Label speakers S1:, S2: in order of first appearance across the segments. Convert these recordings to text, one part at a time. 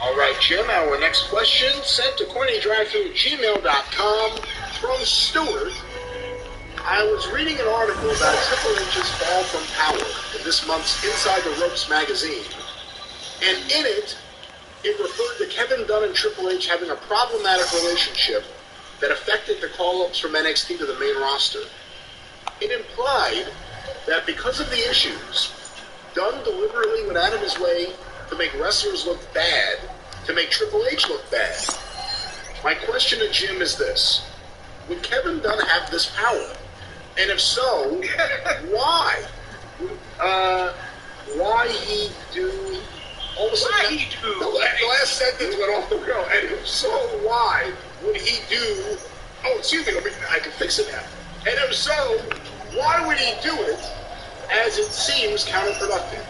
S1: All right, Jim, our next question sent to cornydrive@gmail.com from Stuart. I was reading an article about Triple H's fall from power in this month's Inside the Ropes magazine, and in it, it referred to Kevin Dunn and Triple H having a problematic relationship that affected the call-ups from NXT to the main roster. It implied that because of the issues, Dunn deliberately went out of his way to make wrestlers look bad, to make Triple H look bad. My question to Jim is this. Would Kevin Dunn have this power? And if so, why? Why he do... All of a sudden, the last sentence went off the rail. And if so, why would he do... Oh, excuse me, I can fix it now. And if so, why would he do it as it seems counterproductive?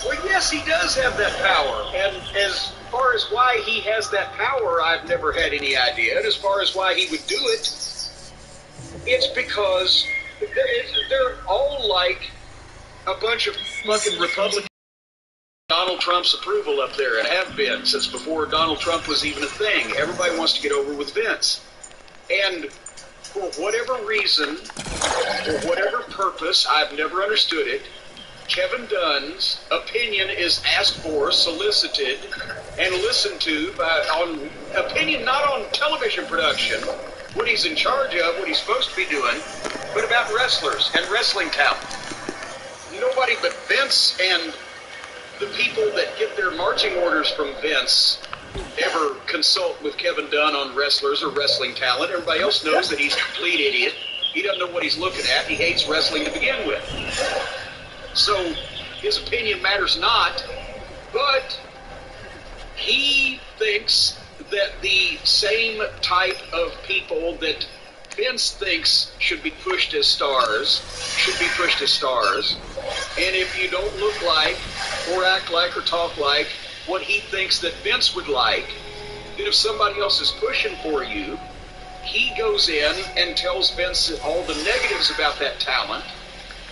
S2: Well, yes, he does have that power. And as far as why he has that power, I've never had any idea. And as far as why he would do it, it's because they're all like a bunch of fucking Republicans. Donald Trump's approval up there, and have been since before Donald Trump was even a thing. Everybody wants to get over with Vince. And for whatever reason, for whatever purpose, I've never understood it, Kevin Dunn's opinion is asked for, solicited, and listened to on opinion not on television production, what he's in charge of, what he's supposed to be doing, but about wrestlers and wrestling talent. Nobody but Vince and the people that get their marching orders from Vince ever consult with Kevin Dunn on wrestlers or wrestling talent. Everybody else knows that he's a complete idiot. He doesn't know what he's looking at. He hates wrestling to begin with. So his opinion matters not, but he thinks that the same type of people that Vince thinks should be pushed as stars. And if you don't look like, or act like, or talk like what he thinks that Vince would like, then if somebody else is pushing for you, he goes in and tells Vince all the negatives about that talent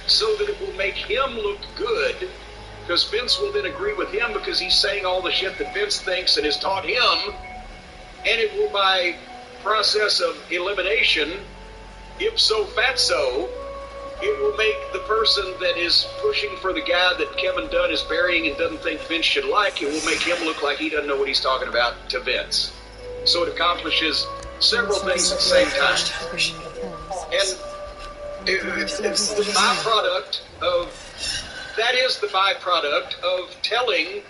S2: so that it will make him look good, because Vince will then agree with him because he's saying all the shit that Vince thinks and has taught him, and it will, by process of elimination, ipso fatso, it will make the person that is pushing for the guy that Kevin Dunn is burying and doesn't think Vince should like, it will make him look like he doesn't know what he's talking about to Vince. So it accomplishes several things at the same time. And it's the byproduct of, that is the byproduct of telling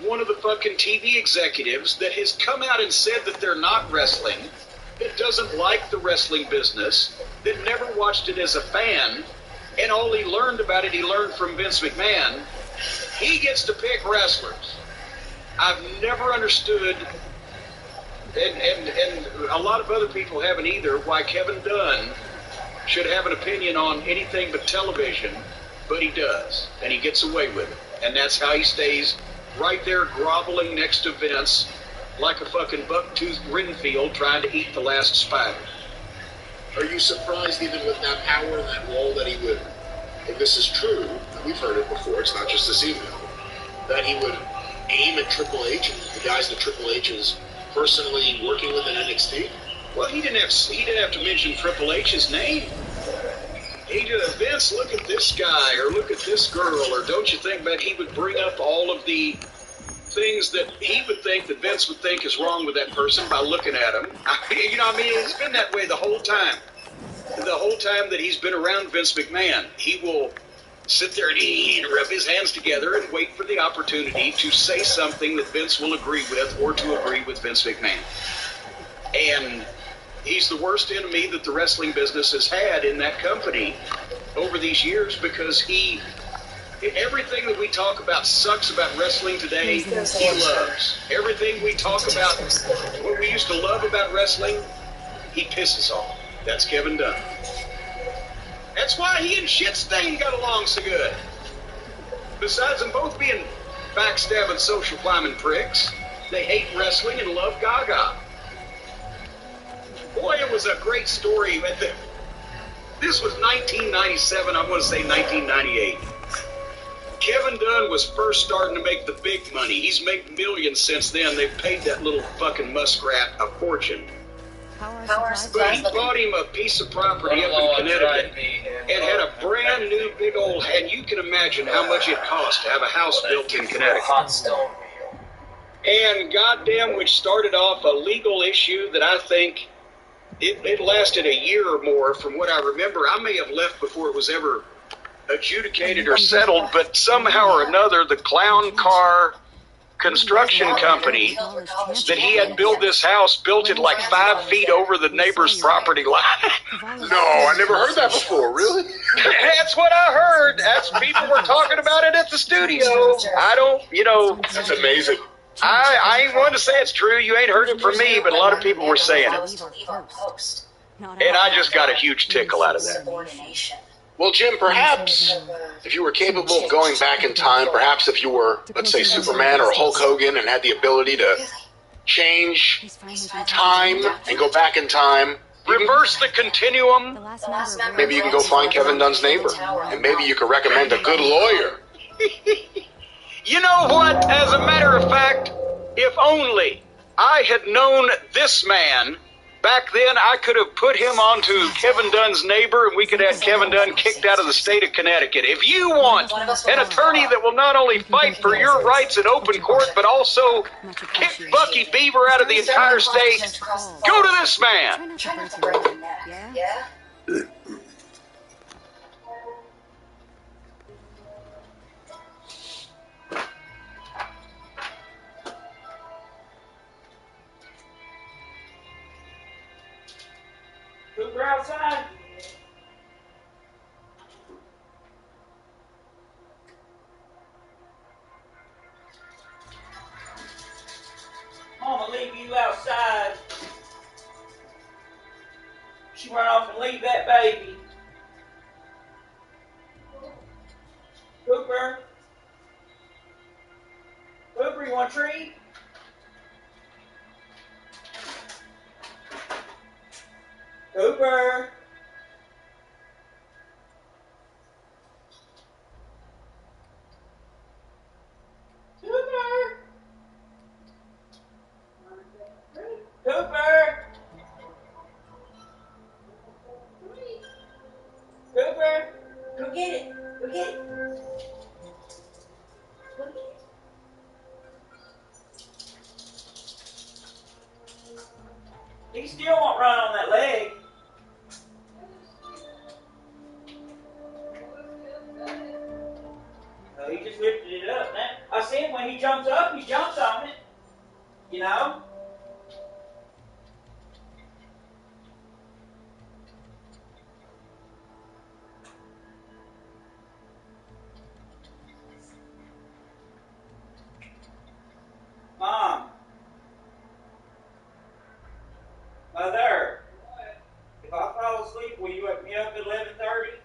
S2: one of the fucking TV executives that has come out and said that they're not wrestling, that doesn't like the wrestling business, that never watched it as a fan, and all he learned about it, he learned from Vince McMahon. He gets to pick wrestlers. I've never understood, and a lot of other people haven't either, why Kevin Dunn should have an opinion on anything but television, but he does, and he gets away with it. And that's how he stays right there groveling next to Vince like a fucking buck-toothed Renfield trying to eat the last spider.
S1: Are you surprised, even with that power and that role, that he would, if this is true, and we've heard it before, it's not just this email, that he would aim at Triple H and the guys that Triple H is personally working with in NXT?
S2: Well, he didn't have to mention Triple H's name. He did a Vince, look at this guy, or look at this girl, or don't you think that he would bring up all of the things that he would think that Vince would think is wrong with that person by looking at him. It's been that way the whole time. The whole time that he's been around Vince McMahon, he will sit there and rub his hands together and wait for the opportunity to say something that Vince will agree with, or to agree with Vince McMahon. And he's the worst enemy that the wrestling business has had in that company over these years, because everything that we talk about sucks about wrestling today, he loves. Everything we talk about, what we used to love about wrestling, he pisses off. That's Kevin Dunn. That's why he and Shitstain got along so good. Besides them both being backstabbing social climbing pricks, they hate wrestling and love Gaga. Boy, it was a great story. This was 1997, I'm going to say 1998. Kevin Dunn was first starting to make the big money. He's made millions since then. They've paid that little fucking muskrat a fortune. But he bought him a piece of property up in Connecticut and had a brand new big old, and you can imagine how much it cost to have a house built in Connecticut. And goddamn, which started off a legal issue that I think it lasted a year or more from what I remember. I may have left before it was ever adjudicated or settled, but somehow or another, the clown car construction company that he had built this house built it like 5 feet over the neighbor's property line.
S1: No, I never heard that before. Really?
S2: That's what I heard. That's people were talking about it at the studio. I don't,
S1: That's amazing.
S2: I ain't one to say it's true. You ain't heard it from me, but a lot of people were saying it. And I just got a huge tickle out of that.
S1: Well, Jim, perhaps if you were capable of going back in time, perhaps if you were, let's say, Superman or Hulk Hogan and had the ability to change time and go back in time,
S2: Reverse the continuum.
S1: maybe you can go find Kevin Dunn's neighbor, and maybe you could recommend a good lawyer.
S2: You know what? As a matter of fact, if only I had known this man back then, I could have put him onto Kevin Dunn's neighbor, and we could have Kevin Dunn kicked out of the state of Connecticut. If you want an attorney that will not only fight for your rights in open court, but also kick Bucky Beaver out of the entire state, go to this man.
S3: Cooper outside. Mama leave you outside. She run off and leave that baby. Cooper. Cooper, you want a treat? Cooper. Cooper. Cooper. Cooper. Go get it. Go get it. Go get it. He still won't run on that leg. No, he just lifted it up, man. I see him when he jumps up, he jumps on it. You know? Mom. Mother. If I fall asleep, will you wake me up at 11:30?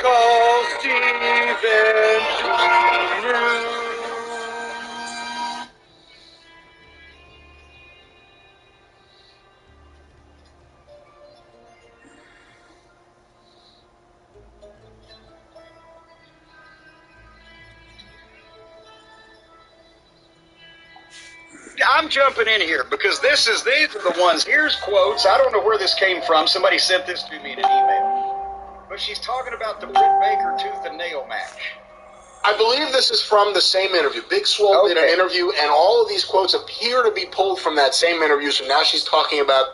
S2: Call Steven Drew. I'm jumping in here because these are the ones. Here's quotes. I don't know where this came from. Somebody sent this to me in an email. But she's talking about the Britt Baker tooth and nail match.
S1: I believe this is from the same interview. Big Swole did an
S2: Okay.
S1: interview, and all of these quotes appear to be pulled from that same interview, so now she's talking about...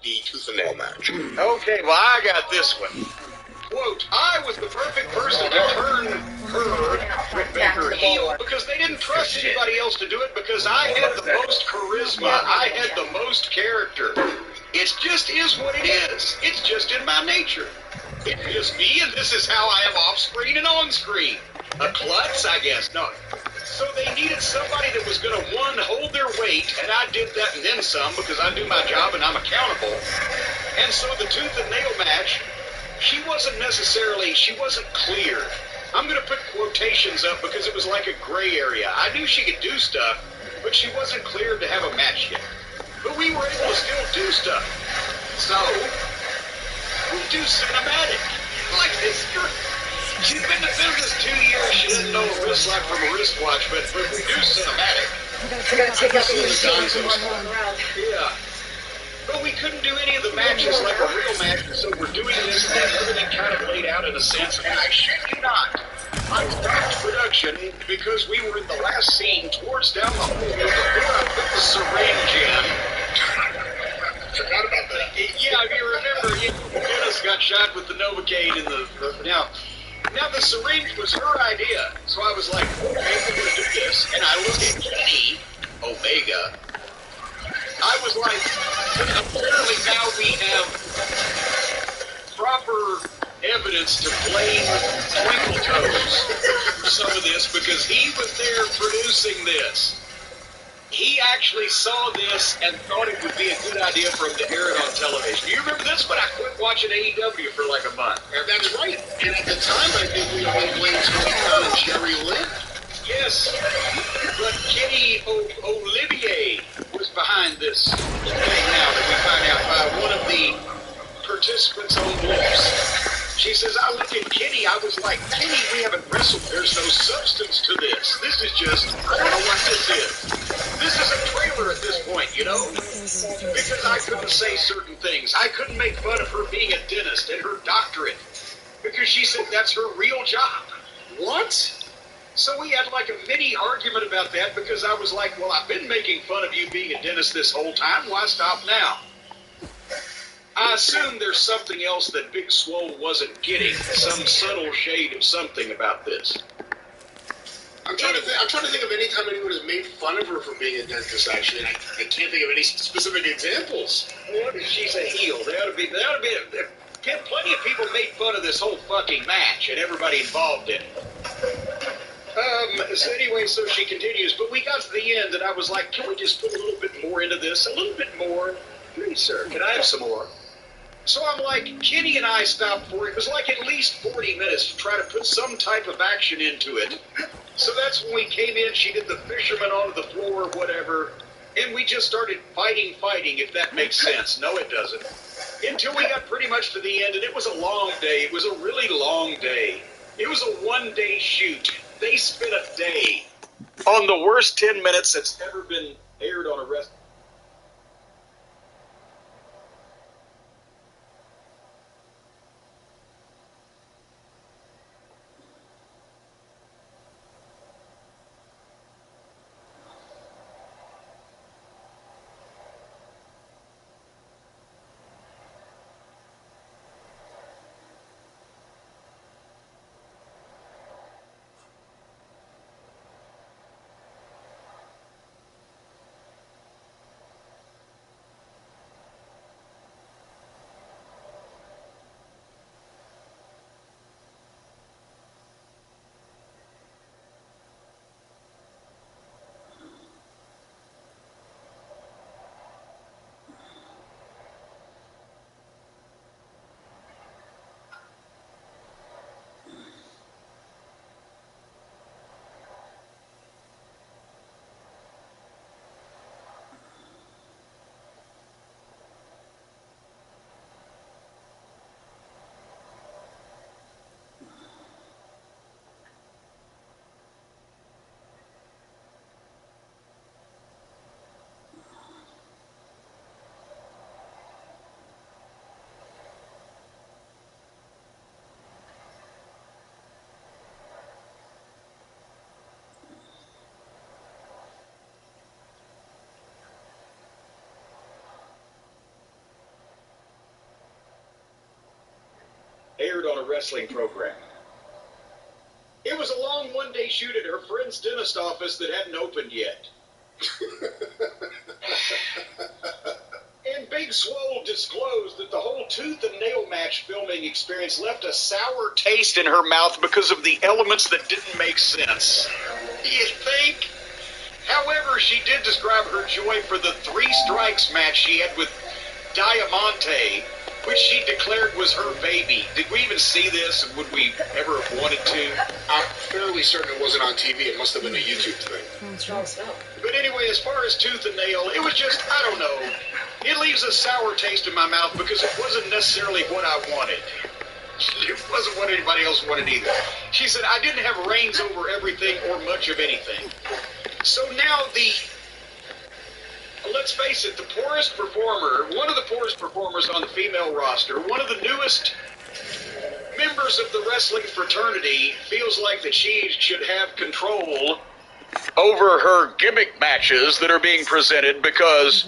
S1: the tooth and nail match.
S2: Okay, well, I got this one. Quote, I was the perfect person to turn her heel because they didn't trust anybody else to do it because I had the most charisma. I had the most character. It just is what it is. It's just in my nature. It's just me, and this is how I am off screen and on screen. A klutz, I guess. No. So they needed somebody that was going to, one, hold their weight, and I did that and then some because I do my job and I'm accountable. And so the tooth and nail match, she wasn't clear. I'm going to put quotations up because it was like a gray area. I knew she could do stuff, but she wasn't cleared to have a match yet. But we were able to still do stuff. So, we do cinematic. Like this girl. She's been in the business 2 years. She doesn't know a wrist lock from a wristwatch, but we do cinematic.
S4: We're gonna take out the machines and run around.
S2: Yeah. But we couldn't do any of the matches like a real match, so we're doing this and everything kind of laid out in a sense. And I shit you not, I stopped production because we were in the last scene towards down the hole before I put the syringe in.
S1: I forgot about that.
S2: Yeah, if you remember, Dennis got shot with the Novocaine in the now the syringe was her idea. So I was like, okay, we're going to do this. And I looked at Kenny Omega. I was like, apparently now we have proper evidence to blame Twinkle Toes for some of this because he was there producing this. He actually saw this and thought it would be a good idea for him to air it on television. Do you remember this when I quit watching AEW for like a month?
S1: And that's right. And at the time, I think we only blamed Tony Khan and Jerry Lynn.
S2: Yes, but Kenny Olivier was behind this thing now that we find out by one of the participants on Blips. She says, I looked at Kenny, I was like, Kenny, we haven't wrestled, there's no substance to this. This is just, I don't know what this is. This is a trailer at this point, you know? Because I couldn't say certain things. I couldn't make fun of her being a dentist and her doctorate. Because she said that's her real job.
S1: What?
S2: So we had like a mini argument about that because I was like, well, I've been making fun of you being a dentist this whole time. Why stop now? I assume there's something else that Big Swole wasn't getting, some subtle shade of something about this.
S1: I'm trying to think of any time anyone has made fun of her for being a dentist, actually, and I can't think of any specific examples.
S2: What if she's a heel? There ought to be plenty of people made fun of this whole fucking match and everybody involved in it. So anyway, so she continues, but we got to the end and I was like, can we just put a little bit more into this? A little bit more? Please, sir, can I have some more? So I'm like, Kenny and I stopped for it. It was like at least 40 minutes to try to put some type of action into it. So that's when we came in, she did the fisherman onto the floor, whatever, and we just started fighting, if that makes sense. No, it doesn't. Until we got pretty much to the end, and it was a long day. It was a really long day. It was a one-day shoot. They spent a day on the worst 10 minutes that's ever been aired on a wrestling. appeared on a wrestling program. It was a long one-day shoot at her friend's dentist office that hadn't opened yet. And Big Swole disclosed that the whole tooth and nail match filming experience left a sour taste in her mouth because of the elements that didn't make sense. You think? However, she did describe her joy for the 3 strikes match she had with Diamante, which she declared was her baby. Did we even see this, and would we ever have wanted to?
S1: I'm fairly certain it wasn't on TV. It must have been a YouTube thing.
S4: Strong smell.
S2: But anyway, as far as tooth and nail, it was just, I don't know. It leaves a sour taste in my mouth because it wasn't necessarily what I wanted. It wasn't what anybody else wanted either. She said, I didn't have reins over everything or much of anything. So now let's face it, the poorest performer, one of the poorest performers on the female roster, one of the newest members of the wrestling fraternity, feels like that she should have control over her gimmick matches that are being presented because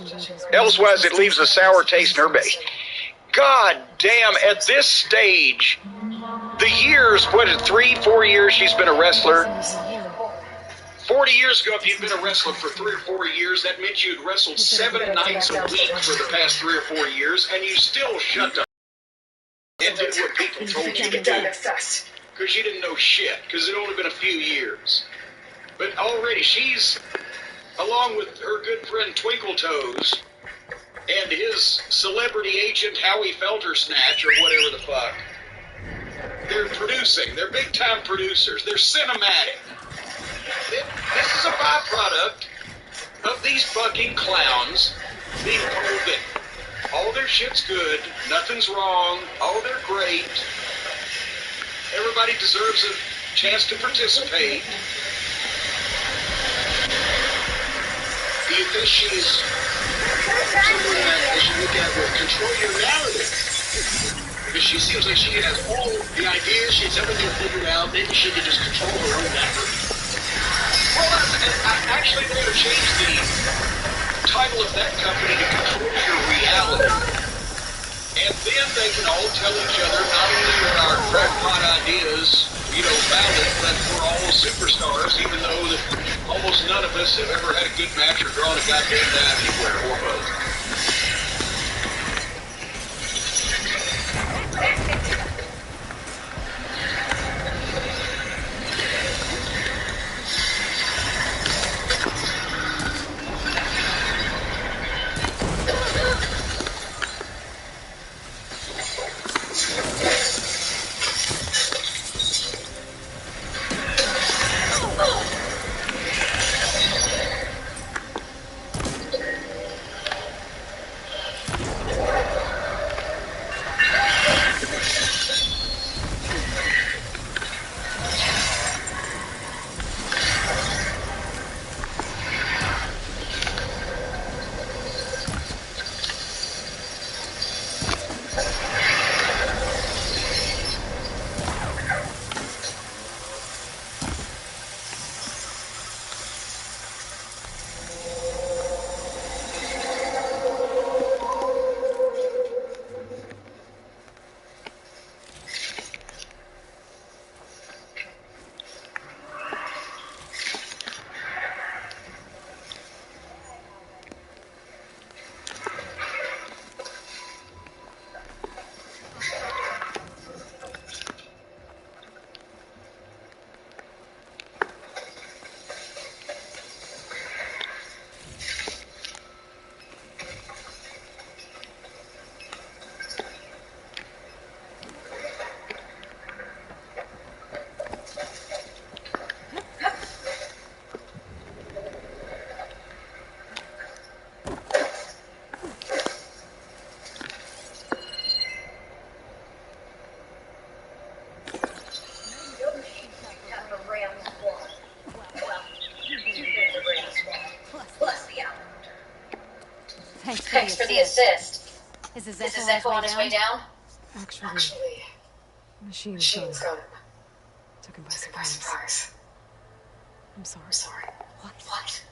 S2: elsewise it leaves a sour taste in her mouth. God damn, at this stage, the years, what is it, 3-4 years she's been a wrestler? 40 years ago, if you'd been a wrestler for 3 or 4 years, that meant you'd wrestled 7 nights a week for the past 3 or 4 years, and you still shut up and did what people told you to do. Because you didn't know shit, because it had only been a few years. But already she's, along with her good friend Twinkle Toes, and his celebrity agent Howie Feltersnatch, or whatever the fuck, they're producing. They're big-time producers. They're cinematic. This is a byproduct of these fucking clowns being told that all their shit's good, nothing's wrong, all they're great, everybody deserves a chance to participate.
S1: Do you think she's someone that should look at will control your narrative? Because she seems like she has all the ideas, she has everything figured out. Maybe she could just control her own narrative.
S2: Well, actually, they're going to change the title of that company to Control Your Reality. And then they can all tell each other, not only are our crackpot ideas, valid, but we're all superstars, even though that almost none of us have ever had a good match or drawn a goddamn dime anywhere, or both.
S4: Thanks for the assist. Is Zephyr on his way down?
S5: Actually, Machine's got him. Took him by surprise. I'm sorry.
S4: What?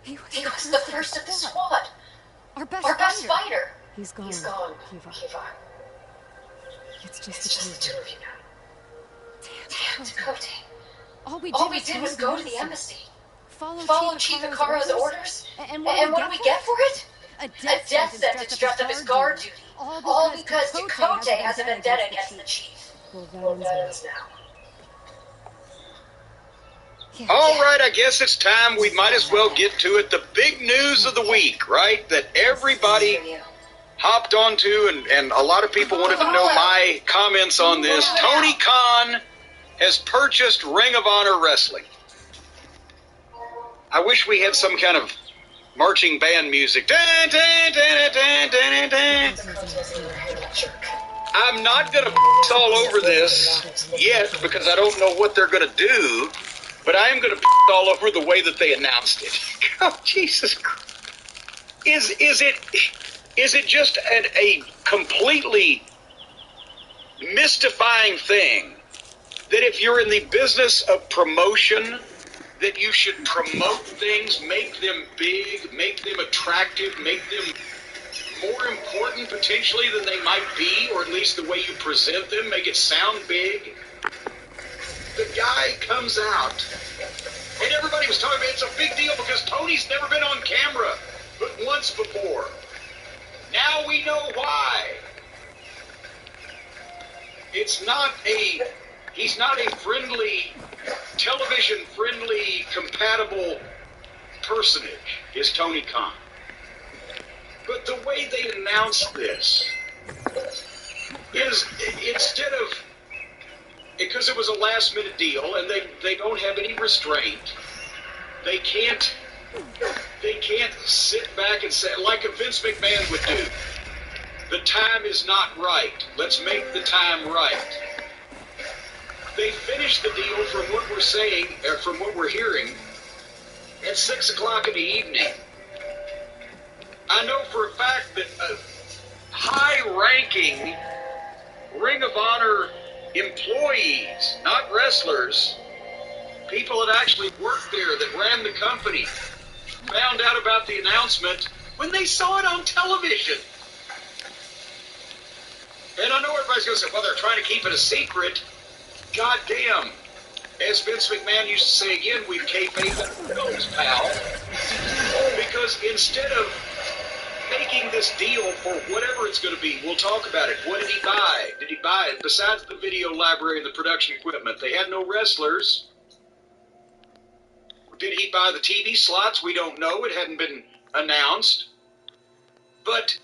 S5: He
S4: was the first of the squad.
S5: Our best fighter.
S4: Our best fighter.
S5: He's gone.
S4: Kiva.
S5: It's just the two of you now. Damn,
S4: Dakota.
S5: All we
S4: All we
S5: did
S4: did was go to the embassy.
S5: Follow Chief Akaro's orders. And what do we get for it?
S4: A death sentence dressed up as guard duty. All because Dakota has a vendetta against the chief.
S5: Well,
S4: that ends now.
S2: All right, I guess it's time. We might as well get to it. The big news of the week, right? That everybody hopped onto, and a lot of people wanted to know my comments on this. Tony Khan has purchased Ring of Honor Wrestling. I wish we had some kind of marching band music. Dun, dun, dun, dun, dun, dun, dun. I'm not going to all over this yet because I don't know what they're going to do, but I am going to all over the way that they announced it. Oh, Jesus Christ. Is it just a completely mystifying thing that if you're in the business of promotion, that you should promote things, make them big, make them attractive, make them more important potentially than they might be, or at least the way you present them, make it sound big? The guy comes out, and everybody was talking about it's a big deal because Tony's never been on camera but once before. Now we know why. He's not a friendly, television-friendly, compatible personage, is Tony Khan. But the way they announced this is, instead of, because it was a last-minute deal, and they don't have any restraint, they can't sit back and say, like a Vince McMahon would do, the time is not right, let's make the time right. They finished the deal from what we're saying, or from what we're hearing, at 6 o'clock in the evening. I know for a fact that high-ranking Ring of Honor employees, not wrestlers, people that actually worked there, that ran the company, found out about the announcement when they saw it on television. And I know everybody's going to say, well, they're trying to keep it a secret. God damn. As Vince McMahon used to say again, we've kayfabed those, pal. Because instead of making this deal for whatever it's going to be, we'll talk about it. What did he buy? Did he buy it? Besides the video library and the production equipment, they had no wrestlers. Did he buy the TV slots? We don't know. It hadn't been announced. But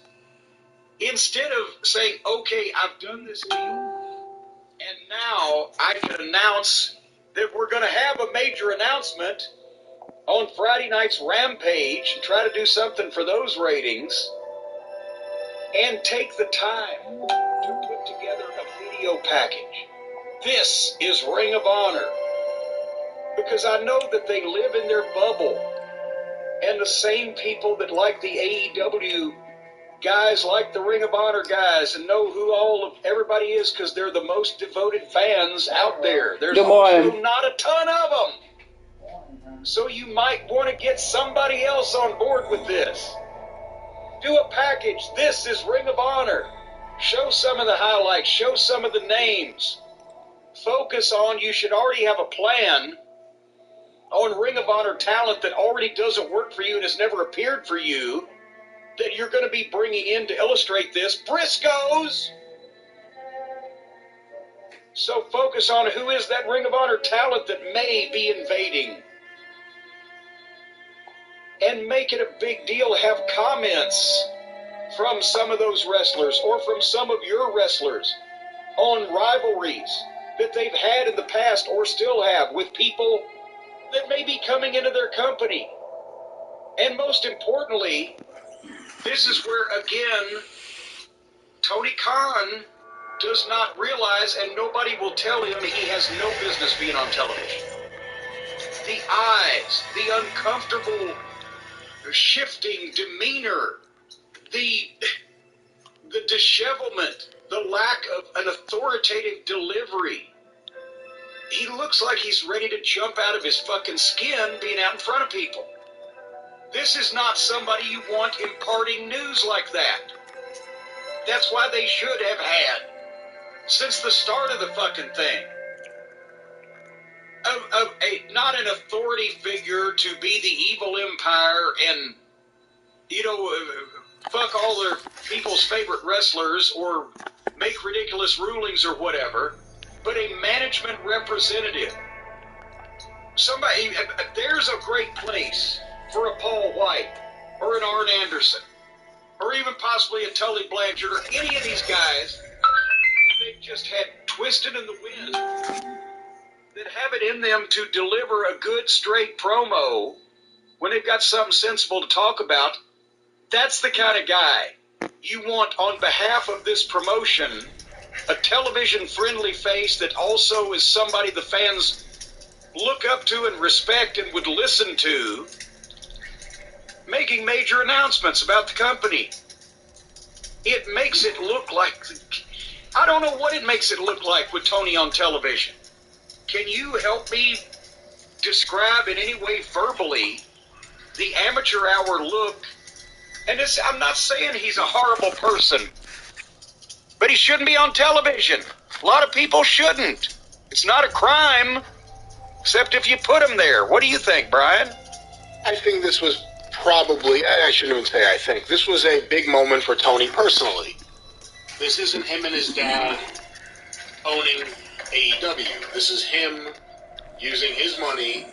S2: instead of saying, okay, I've done this deal, and now I can announce that we're going to have a major announcement on Friday night's Rampage and try to do something for those ratings, and take the time to put together a video package. This is Ring of Honor. Because I know that they live in their bubble, and the same people that like the AEW guys like the Ring of Honor guys and know who everybody is because they're the most devoted fans out there. There's also not a ton of them. So you might want to get somebody else on board with this. Do a package. This is Ring of Honor. Show some of the highlights. Show some of the names. Focus on, you should already have a plan on Ring of Honor talent that already doesn't work for you and has never appeared for you, that you're going to be bringing in to illustrate this. Briscoes! So focus on who is that Ring of Honor talent that may be invading. And make it a big deal. Have comments from some of those wrestlers or from some of your wrestlers on rivalries that they've had in the past or still have with people that may be coming into their company. And most importantly, this is where, again, Tony Khan does not realize, and nobody will tell him, he has no business being on television. The eyes, the uncomfortable, shifting demeanor, the dishevelment, the lack of an authoritative delivery. He looks like he's ready to jump out of his fucking skin being out in front of people. This is not somebody you want imparting news like that. That's why they should have had since the start of the fucking thing. Not an authority figure to be the evil empire and, fuck all their people's favorite wrestlers or make ridiculous rulings or whatever, but a management representative. Somebody, there's a great place for a Paul White or an Arn Anderson or even possibly a Tully Blanchard or any of these guys they've just had twisted in the wind that have it in them to deliver a good straight promo when they've got something sensible to talk about. That's the kind of guy you want on behalf of this promotion, a television-friendly face that also is somebody the fans look up to and respect and would listen to, making major announcements about the company. It makes it look like, I don't know what it makes it look like with Tony on television. Can you help me describe in any way verbally the amateur hour look? And I'm not saying he's a horrible person, but he shouldn't be on television. A lot of people shouldn't. It's not a crime, except if you put him there. What do you think, Brian?
S1: I think this was probably, I shouldn't even say I think, this was a big moment for Tony personally. This isn't him and his dad owning AEW. This is him using his money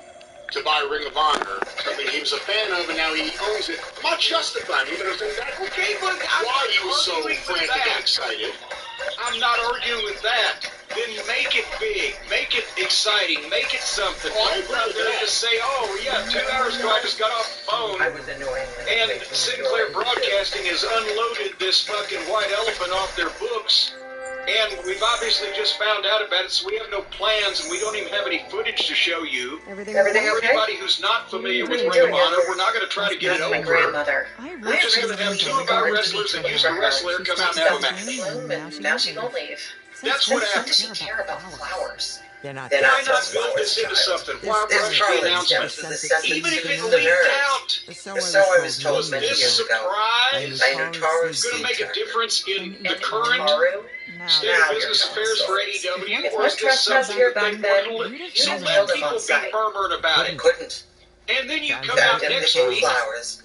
S1: to buy Ring of Honor, something he was a fan of, and now he owns it. I'm not justifying him, but I'm saying that's
S2: okay, but
S1: why he was so frantic and excited.
S2: I'm not arguing with that. Then make it big, make it exciting, make it something.
S1: Oh,
S2: I'm not going to just say, oh, yeah, 2 hours ago I just got off the phone, and Sinclair Broadcasting has unloaded this fucking white elephant off their books, and we've obviously just found out about it, so we have no plans, and we don't even have any footage to show you.
S5: Everything
S2: For
S5: okay?
S2: anybody who's not familiar with Ring of Honor, we're not going to try to get it over. We're just going to have two of our wrestlers that used to wrestle there come out and have a match.
S4: Now she won't leave.
S2: That's what
S4: Does
S2: happens.
S4: she care about flowers?
S5: They're not.
S2: Why not build this into something? Why rush the announcement? Even if it leaked out,
S5: So I was told many
S2: this
S5: years ago.
S2: surprise is going to make a difference in the current state of business affairs for AEW, or is this something that they want to so let people be murmuring about it?
S5: Couldn't.
S2: And then you come out next week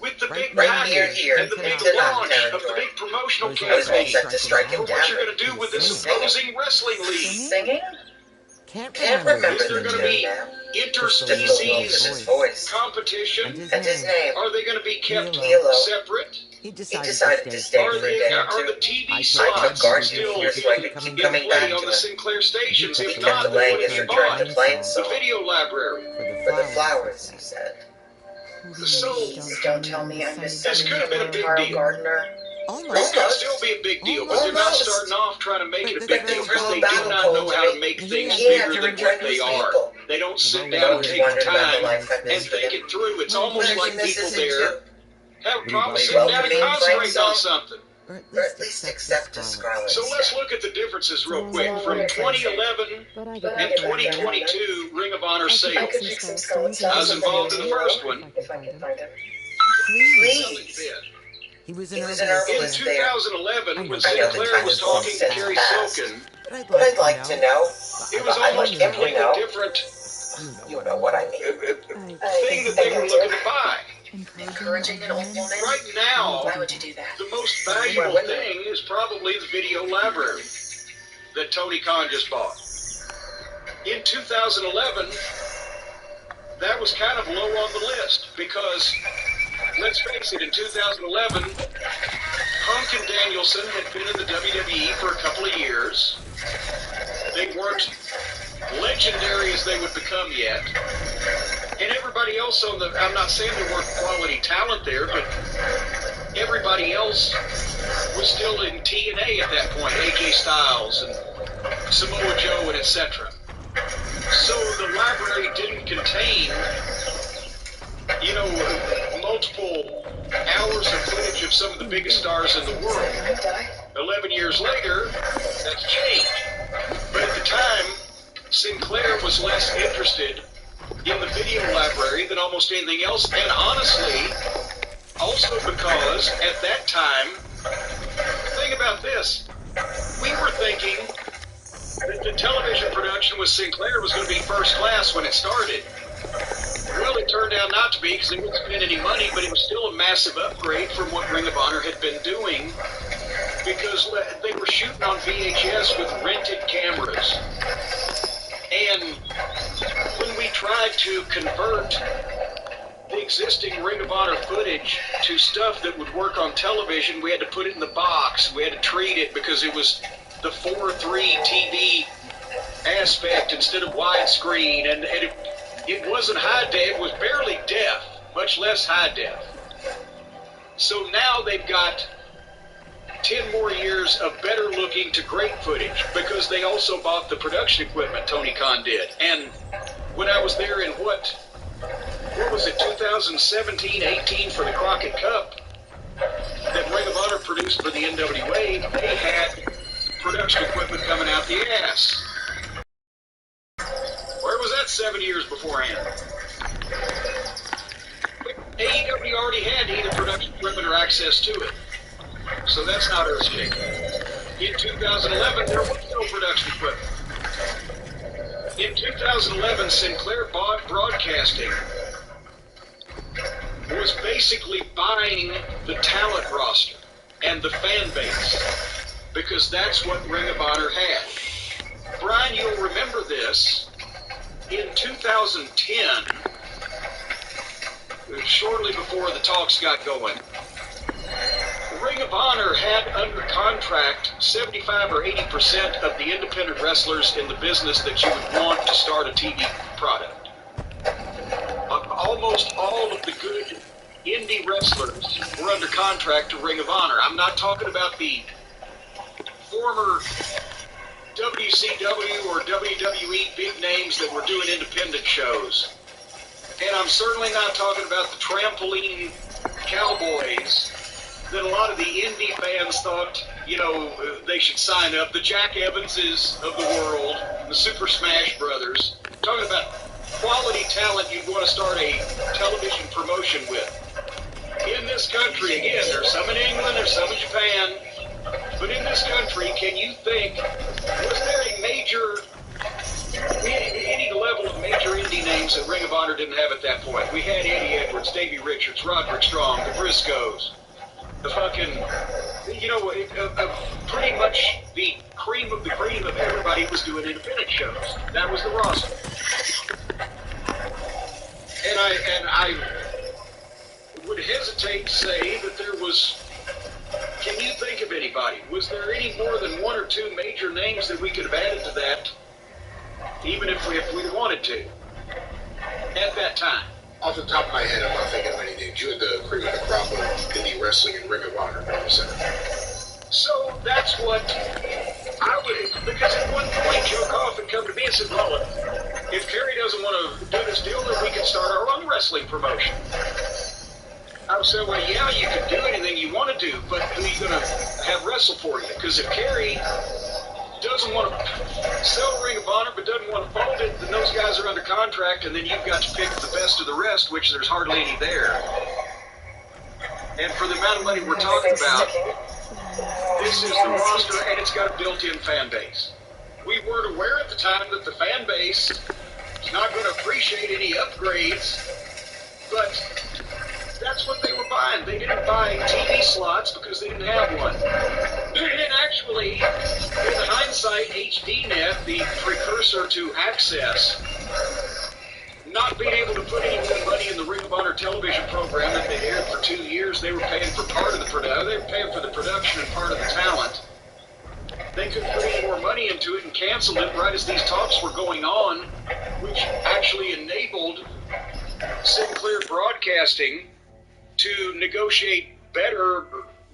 S2: with the big package and the big launch of the big promotional campaign. What you're going to do with this opposing wrestling league?
S4: Singing?
S5: Can't
S4: remember
S2: Is there going to be interspecies competition?
S5: And his name.
S2: Are they going to be kept
S5: Hilo.
S2: separate?
S5: He
S4: He
S5: decided to stay
S2: Are
S5: for a
S2: they?
S5: day or
S2: Are
S5: two.
S2: the TV
S5: I
S2: slots
S5: took
S2: still
S5: Guardian here so I could keep coming
S2: in
S5: back
S2: play
S5: to
S2: on the
S5: it.
S2: Sinclair stations? If
S5: He
S2: not,
S5: kept
S2: then
S5: delaying
S2: what have
S5: his
S2: you
S5: return
S2: bought?
S5: to playing
S2: The
S5: so
S2: video library.
S5: for the flowers, he said.
S2: So
S4: Please don't tell me I missed
S2: This
S4: something
S2: could have been a
S4: from
S2: big
S4: Carl
S2: deal.
S4: Gardner.
S2: This could still be a big deal, but they're not starting off trying to make it a big deal because they do not know how to make things bigger than what they are. They don't sit down and take the time and think it through. It's almost like people there have problems sitting down and concentrating on something.
S5: Or at least accept a Scarlet.
S2: So let's look at the differences real quick from 2011 and 2022 Ring of Honor
S4: I
S2: sales.
S4: could fix some skeletons.
S2: I was involved in the first one.
S4: If I can find it.
S5: Please. He was an
S2: In
S5: herbalist there.
S2: 2011, when Sinclair was talking to Kerry Silken,
S5: But I'd like to know.
S2: it was
S5: I'd
S2: almost
S5: like him to
S2: completely
S5: know.
S2: different
S5: You know what I mean.
S2: thing that they were looking to buy.
S4: Encouraging an old woman?
S2: Right now,
S4: Why would you do that?
S2: the most valuable thing is probably the video library that Tony Khan just bought. In 2011, that was kind of low on the list because, let's face it, in 2011, Punk and Danielson had been in the WWE for a couple of years. They weren't legendary as they would become yet. And everybody else on the, I'm not saying there weren't quality talent there, but everybody else was still in TNA at that point, AJ Styles and Samoa Joe and etc. So the library didn't contain, multiple hours of footage of some of the biggest stars in the world. 11 years later, that's changed. But at the time, Sinclair was less interested in the video library than almost anything else, and honestly, also because at that time, think about this, we were thinking The television production with Sinclair was going to be first class when it started. Well, it turned out not to be because they didn't spend any money, but it was still a massive upgrade from what Ring of Honor had been doing because they were shooting on VHS with rented cameras. And when we tried to convert the existing Ring of Honor footage to stuff that would work on television, we had to put it in the box. We had to treat it because it was the 4:3 TV aspect instead of widescreen, and it wasn't high def. It was barely def, much less high def. So now they've got 10 more years of better looking to great footage because they also bought the production equipment, Tony Khan did. And when I was there in what was it, 2017, 18 for the Crockett Cup that Ring of Honor produced for the NWA, they had production equipment coming out the ass. Where was that 7 years beforehand? AEW already had either production equipment or access to it. So that's not earth-shaking. In 2011, there was no production equipment. In 2011, Sinclair Broadcasting was basically buying the talent roster and the fan base because that's what Ring of Honor had. Brian, you'll remember this. In 2010, shortly before the talks got going, Ring of Honor had under contract 75 or 80% of the independent wrestlers in the business that you would want to start a TV product. Almost all of the good indie wrestlers were under contract to Ring of Honor. I'm not talking about the former WCW or WWE big names that were doing independent shows. And I'm certainly not talking about the trampoline cowboys that a lot of the indie fans thought, they should sign up. The Jack Evanses of the world, the Super Smash Brothers. I'm talking about quality talent you'd want to start a television promotion with. In this country, again, there's some in England, there's some in Japan, but in this country, can you think, was there a major, any level of major indie names that Ring of Honor didn't have at that point? We had Eddie Edwards, Davey Richards, Roderick Strong, the Briscoes, the fucking, pretty much the cream of everybody was doing independent shows. That was the roster. And I would hesitate to say that there was, can you think of anybody? Was there any more than one or two major names that we could have added to that, even if we wanted to, at that time?
S1: Off the top of my head, I'm not thinking of any names. You had the cream of the crop of indie wrestling and Ring of Honor in the center.
S2: So that's what I would, because at one point Joe Koff had come to me and said, well, if Kerry doesn't want to do this deal, then we can start our own wrestling promotion. I said, well, yeah, you can do anything you want to do, but who are you going to have wrestle for you? Because if Kerry doesn't want to sell Ring of Honor but doesn't want to fold it, then those guys are under contract, and then you've got to pick the best of the rest, which there's hardly any there. And for the amount of money we're talking about, this is the roster, and it's got a built-in fan base. We weren't aware at the time that the fan base is not going to appreciate any upgrades, but that's what they were buying. They didn't buy TV slots because they didn't have one. And actually, in hindsight, HDNet, the precursor to Access, not being able to put any more money in the Ring of Honor television program that they aired for 2 years, they were paying for part of the production. They were paying for the production and part of the talent. They couldn't put any more money into it and canceled it right as these talks were going on, which actually enabled Sinclair Broadcasting to negotiate better,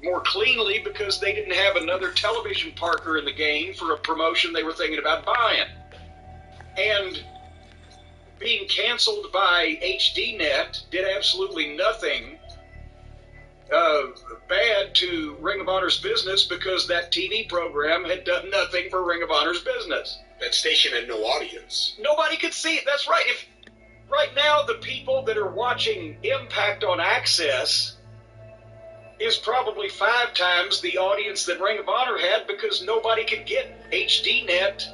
S2: more cleanly, because they didn't have another television partner in the game for a promotion they were thinking about buying. And being canceled by HDNet did absolutely nothing bad to Ring of Honor's business because that TV program had done nothing for Ring of Honor's business.
S1: That station had no audience.
S2: Nobody could see it. That's right. If right now the people that are watching Impact on Access is probably 5 times the audience that Ring of Honor had because nobody could get HDNet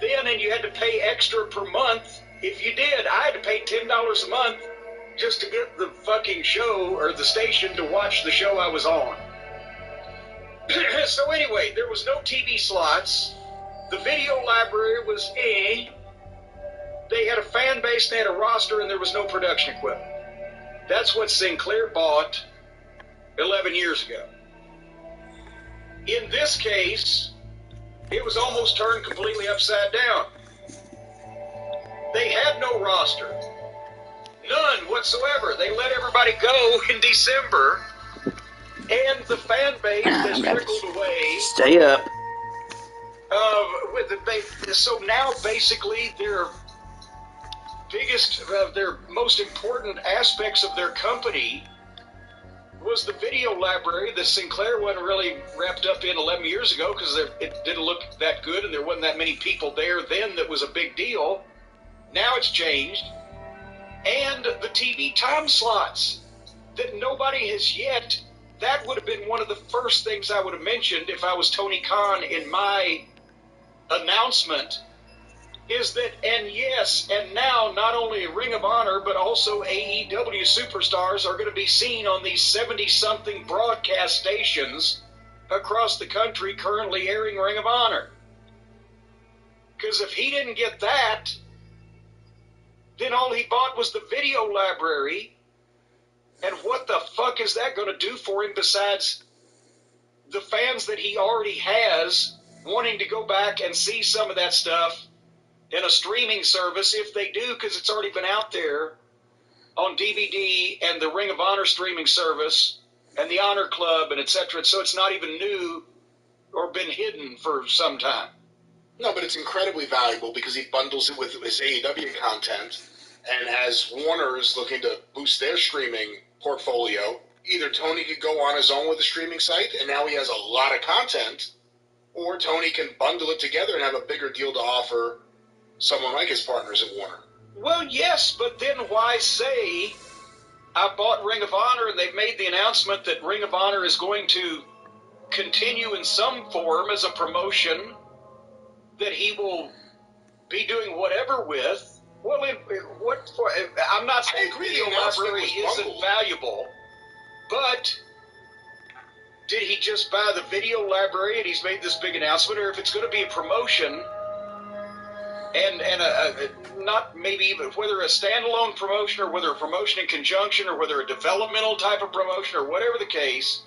S2: then, and you had to pay extra per month if you did. I had to pay $10 a month just to get the fucking show or the station to watch the show I was on. So anyway, there was no TV slots. The video library was They had a fan base, they had a roster, and there was no production equipment. That's what Sinclair bought 11 years ago. In this case, it was almost turned completely upside down. They had no roster. None whatsoever. They let everybody go in December, and the fan base has trickled away.
S6: Stay up.
S2: So now, basically, their biggest, their most important aspects of their company was the video library that Sinclair wasn't really wrapped up in 11 years ago because it didn't look that good and there wasn't that many people there then that was a big deal. Now it's changed. And the TV time slots that nobody has yet. That would have been one of the first things I would have mentioned if I was Tony Khan in my announcement, is that, and yes, and now not only Ring of Honor, but also AEW superstars are going to be seen on these 70-something broadcast stations across the country currently airing Ring of Honor. Because if he didn't get that, then all he bought was the video library. And what the fuck is that going to do for him besides the fans that he already has wanting to go back and see some of that stuff in a streaming service if they do, because it's already been out there on DVD and the Ring of Honor streaming service and the Honor Club and etc. So it's not even new or been hidden for some time.
S1: No, but it's incredibly valuable because he bundles it with his AEW content, and as Warner is looking to boost their streaming portfolio, either Tony could go on his own with a streaming site, and now he has a lot of content, or Tony can bundle it together and have a bigger deal to offer someone like his partners at Warner.
S2: Well, yes, but then why say I bought Ring of Honor and they've made the announcement that Ring of Honor is going to continue in some form as a promotion that he will be doing whatever with. Well, I'm not saying the video library isn't valuable, but did he just buy the video library and he's made this big announcement, or if it's going to be a promotion and not maybe even whether a standalone promotion or whether a promotion in conjunction or whether a developmental type of promotion or whatever the case,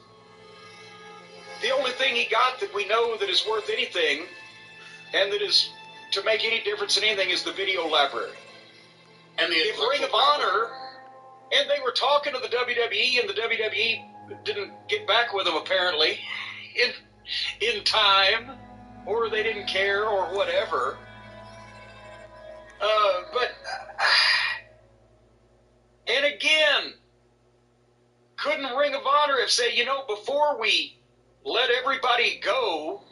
S2: the only thing he got that we know that is worth anything and that is to make any difference in anything is the video library. And if Ring of Honor, and they were talking to the WWE, and the WWE didn't get back with them apparently in time, or they didn't care, or whatever. And again, couldn't Ring of Honor have said, before we let everybody go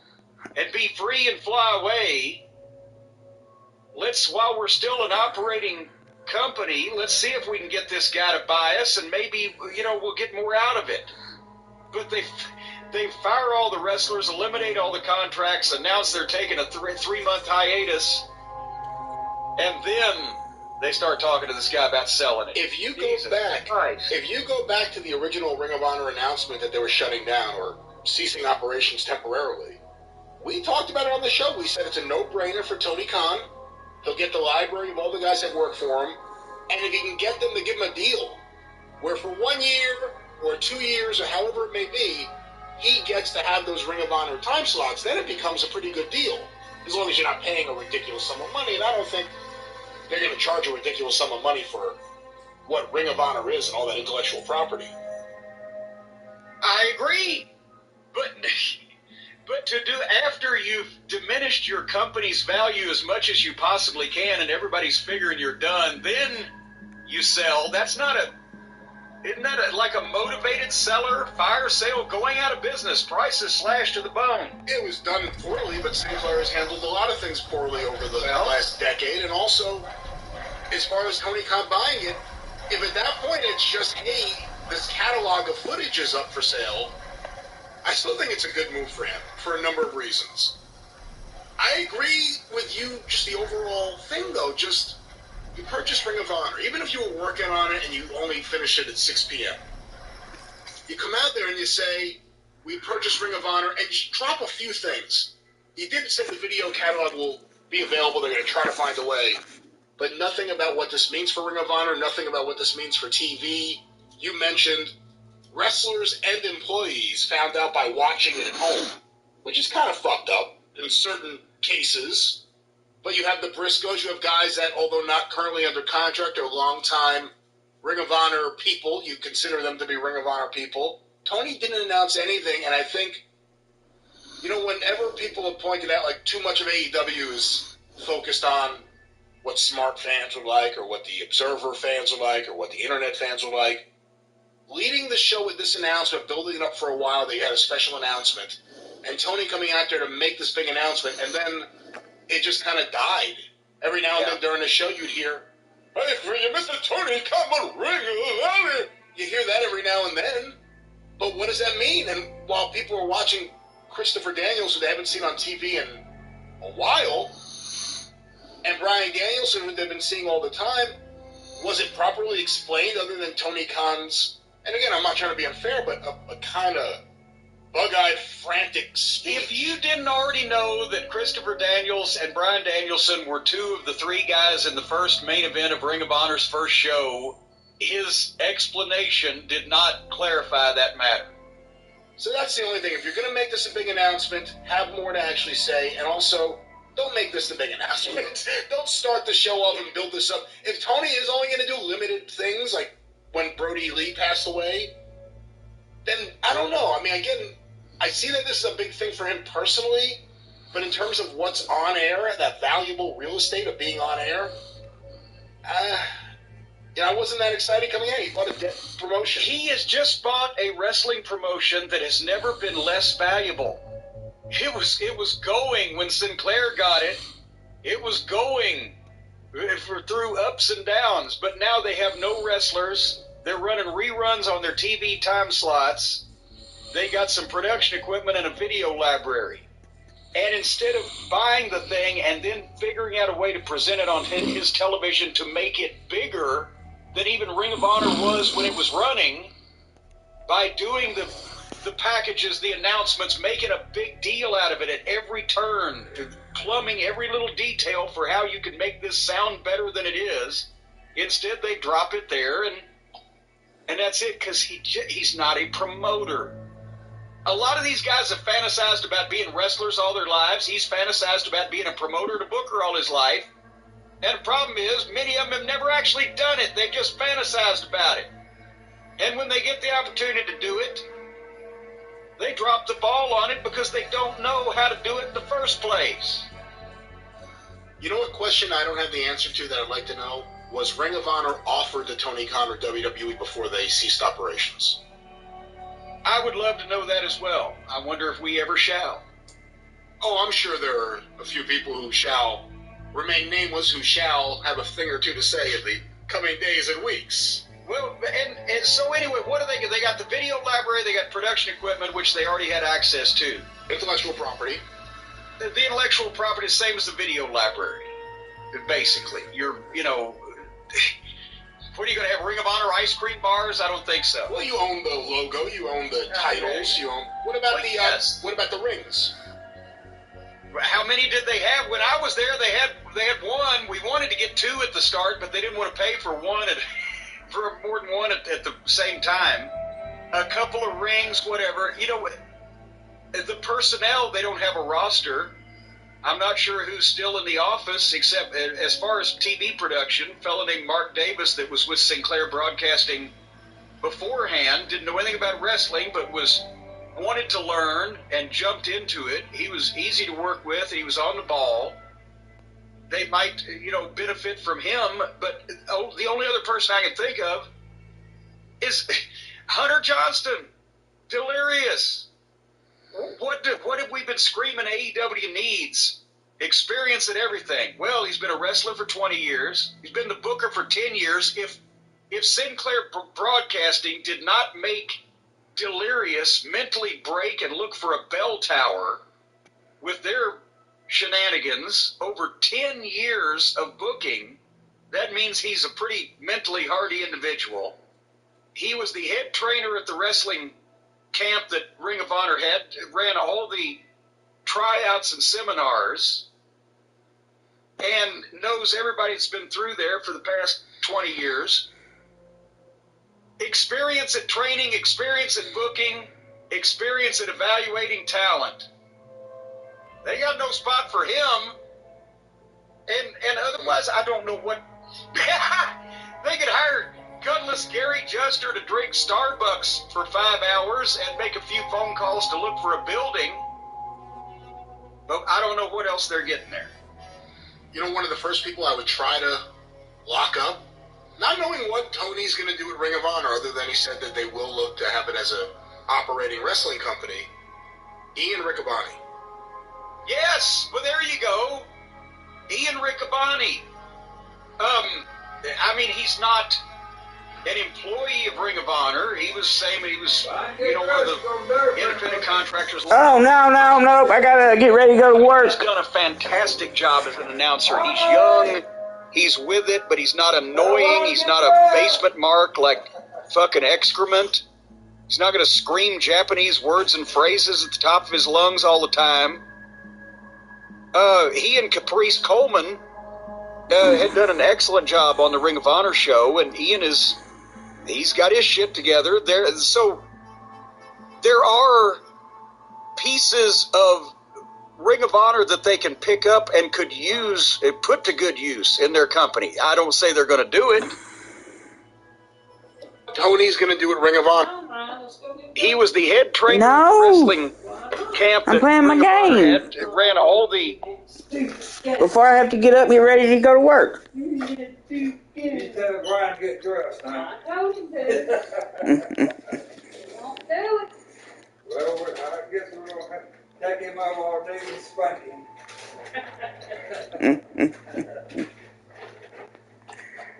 S2: and be free and fly away, while we're still an operating company, let's see if we can get this guy to buy us, and maybe, we'll get more out of it. But they fire all the wrestlers, eliminate all the contracts, announce they're taking a 3-month hiatus, and then they start talking to this guy about selling it.
S1: If you go back to the original Ring of Honor announcement that they were shutting down or ceasing operations temporarily, we talked about it on the show. We said it's a no-brainer for Tony Khan. He'll get the library of all the guys that work for him, and if he can get them to give him a deal where for 1 year or 2 years or however it may be, he gets to have those Ring of Honor time slots, then it becomes a pretty good deal, as long as you're not paying a ridiculous sum of money. And I don't think they're going to charge a ridiculous sum of money for what Ring of Honor is and all that intellectual property.
S2: I agree, but to do, after you've diminished your company's value as much as you possibly can and everybody's figuring you're done, then you sell. Isn't that like a motivated seller, fire sale, going out of business, prices slashed to the bone?
S1: It was done poorly, but Sinclair has handled a lot of things poorly over the last decade. And also, as far as Tony Khan buying it, if at that point it's just, hey, this catalog of footage is up for sale, I still think it's a good move for him for a number of reasons. I agree with you, just the overall thing, though. Just, you purchase Ring of Honor. Even if you were working on it and you only finished it at 6 p.m., you come out there and you say, we purchased Ring of Honor, and you drop a few things. You did say the video catalog will be available. They're going to try to find a way. But nothing about what this means for Ring of Honor, nothing about what this means for TV. You mentioned wrestlers and employees found out by watching it at home, which is kind of fucked up in certain cases. But you have the Briscoes, you have guys that, although not currently under contract, are long-time Ring of Honor people. You consider them to be Ring of Honor people. Tony didn't announce anything, and I think, whenever people have pointed out, like, too much of AEW is focused on what smart fans are like, or what the Observer fans are like, or what the Internet fans are like, leading the show with this announcement, building it up for a while, they had a special announcement, and Tony coming out there to make this big announcement, and then it just kind of died. Every now and then during the show, you'd hear, "Hey, for you, Mr. Tony, come on, Ring of Honor." You hear that every now and then. But what does that mean? And while people are watching Christopher Daniels, who they haven't seen on TV in a while, and Bryan Danielson, who they've been seeing all the time, was it properly explained other than Tony Khan's, and again, I'm not trying to be unfair, but a kind of bug-eyed, frantic speech?
S2: If you didn't already know that Christopher Daniels and Bryan Danielson were two of the three guys in the first main event of Ring of Honor's first show, his explanation did not clarify that matter.
S1: So that's the only thing. If you're going to make this a big announcement, have more to actually say, and also, don't make this the big announcement. Don't start the show off and build this up. If Tony is only going to do limited things, like when Brody Lee passed away, then I don't know. I mean, again, I see that this is a big thing for him personally, but in terms of what's on air, that valuable real estate of being on air, I wasn't that excited coming in. He bought a dead promotion.
S2: He has just bought a wrestling promotion that has never been less valuable. It was going when Sinclair got it. It was going through ups and downs, but now they have no wrestlers. They're running reruns on their TV time slots. They got some production equipment and a video library. And instead of buying the thing and then figuring out a way to present it on his television to make it bigger than even Ring of Honor was when it was running, by doing the packages, the announcements, making a big deal out of it at every turn, plumbing every little detail for how you can make this sound better than it is, instead they drop it there and that's it, because he's not a promoter. A lot of these guys have fantasized about being wrestlers all their lives. He's fantasized about being a promoter and a booker all his life. And the problem is, many of them have never actually done it. They've just fantasized about it. And when they get the opportunity to do it, they drop the ball on it because they don't know how to do it in the first place.
S1: You know what question I don't have the answer to that I'd like to know? Was Ring of Honor offered to Tony Khan or WWE before they ceased operations?
S2: I would love to know that as well. I wonder if we ever shall.
S1: Oh, I'm sure there are a few people who shall remain nameless, who shall have a thing or two to say in the coming days and weeks.
S2: Well, and so anyway, what do they get? They got the video library, they got production equipment, which they already had access to.
S1: Intellectual property.
S2: The intellectual property is the same as the video library, basically. What are you going to have, Ring of Honor ice cream bars? I don't think so.
S1: Well, you own the logo, you own the titles, you own. What about What about the rings?
S2: How many did they have? When I was there, they had one. We wanted to get two at the start, but they didn't want to pay for one for more than one at the same time. A couple of rings, whatever. The personnel, they don't have a roster. I'm not sure who's still in the office, except as far as TV production, a fellow named Mark Davis that was with Sinclair Broadcasting beforehand, didn't know anything about wrestling, but wanted to learn and jumped into it. He was easy to work with. He was on the ball. They might, benefit from him, but the only other person I can think of is Hunter Johnston, Delirious. What have we been screaming AEW needs? Experience and everything. Well, he's been a wrestler for 20 years. He's been the booker for 10 years. If Sinclair Broadcasting did not make Delirious mentally break and look for a bell tower with their shenanigans over 10 years of booking. That means he's a pretty mentally hardy individual. He was the head trainer at the wrestling camp that Ring of Honor had, ran all the tryouts and seminars, and knows everybody that's been through there for the past 20 years. Experience at training, experience at booking, experience at evaluating talent. They got no spot for him. And otherwise, I don't know what. They could hire gutless Gary Juster to drink Starbucks for 5 hours and make a few phone calls to look for a building. But I don't know what else they're getting there.
S1: You know, one of the first people I would try to lock up, not knowing what Tony's going to do at Ring of Honor, other than he said that they will look to have it as a operating wrestling company, Ian Riccaboni.
S2: Yes, well, there you go. Ian Riccaboni. I mean, he's not an employee of Ring of Honor. He was saying he was, you know, one of the independent contractors.
S6: Oh, no. I gotta get ready to go to work.
S2: He's done a fantastic job as an announcer. He's young. He's with it, but he's not annoying. He's not a basement mark like fucking excrement. He's not going to scream Japanese words and phrases at the top of his lungs all the time. He and Caprice Coleman had done an excellent job on the Ring of Honor show, and Ian he's got his shit together. So there are pieces of Ring of Honor that they can pick up and could use, put to good use in their company. I don't say they're going to do it.
S1: Tony's going to do at Ring of Honor.
S2: He was the head trainer of the wrestling camp.
S6: I'm playing my game.
S2: Ran all the...
S6: Before I have to get up and get ready to go to work.
S3: You tell Brian to get dressed, huh?
S5: I told him to. Won't do it.
S3: Well, I guess we're going to have to take him over our day and spank him.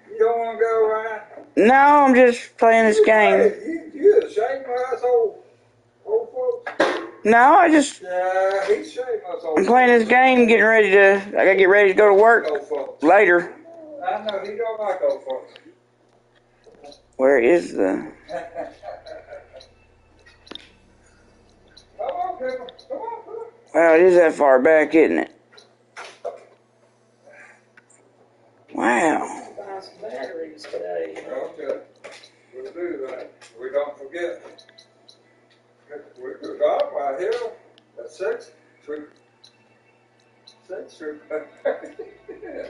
S3: You don't want to go, Ryan?
S6: No, I'm just playing this game.
S3: Hey, you ashamed of us old folks?
S6: No, I just...
S3: Yeah, he's ashamed of us old
S6: I'm playing this game, getting ready to... I gotta get ready to go to work
S3: old folks.
S6: later.
S3: I know, he don't like old folks.
S6: Where is the...
S3: Come on, people. Come on.
S6: Well, it is that far back, isn't it? Wow.
S5: Buy some batteries today.
S3: Okay. We'll do that. We don't forget. We got right here at 6. 6. Oh. Yeah.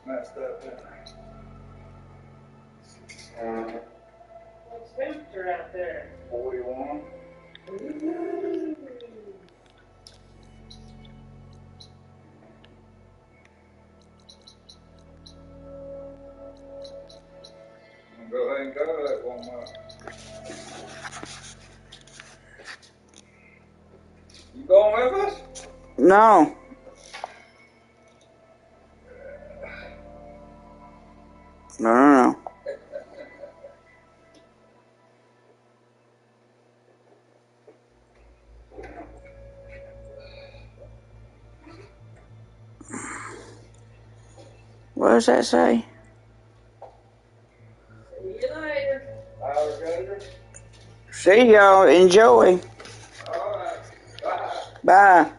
S3: Messed up, didn't I?
S5: What's the temperature out there?
S3: 41. Go ahead and go that 1 month. You going with us?
S6: No. No. What does that say?
S5: See you later.
S3: Alligator.
S6: See y'all. Enjoy.
S3: All right. Bye.
S6: Bye.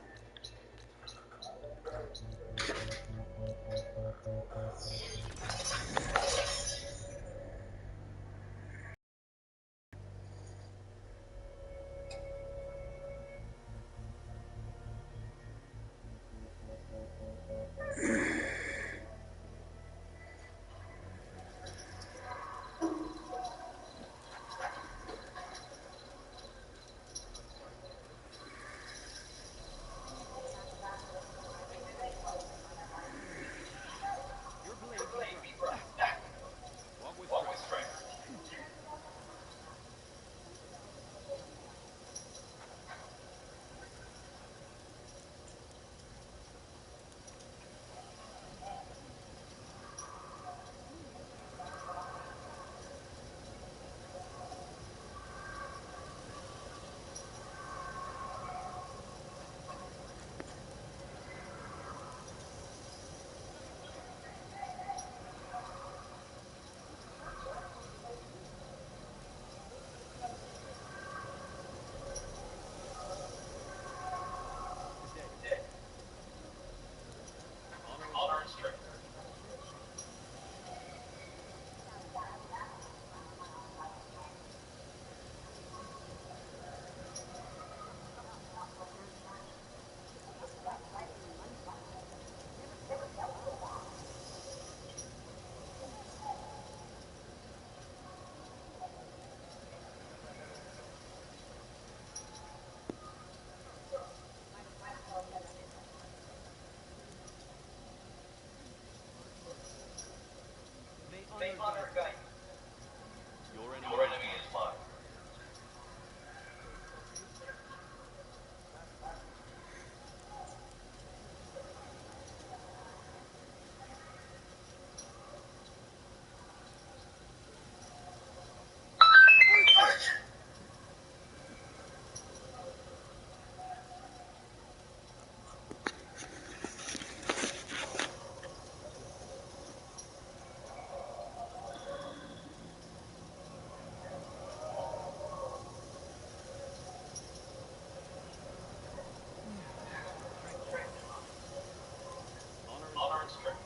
S7: Your enemy is mine. Honor and strength.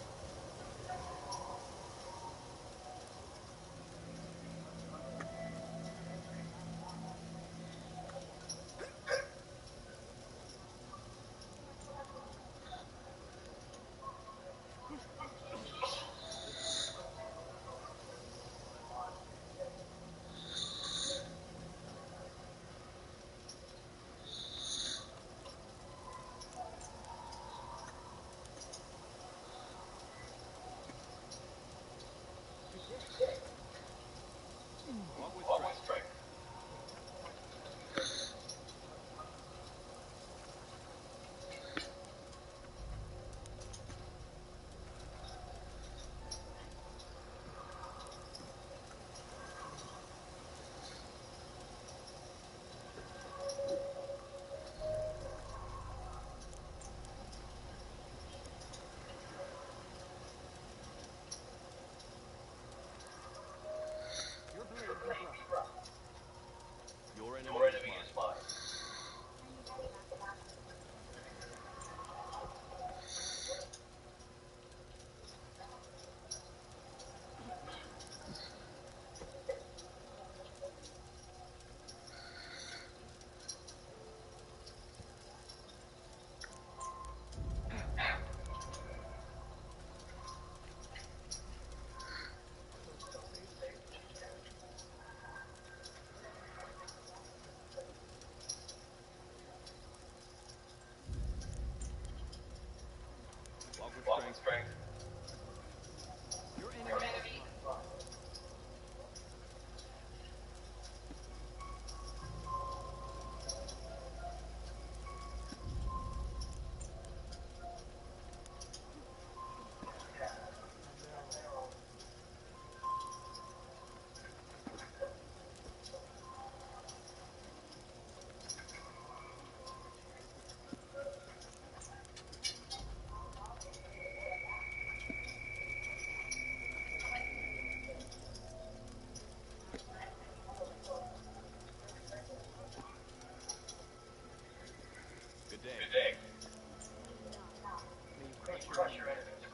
S7: Walk with strength. Your enemy is mine. Walk with strength. Your enemy is mine.
S8: Good day.
S7: Good day.
S8: May you crush your
S7: Crush your
S8: enemies.
S7: enemies.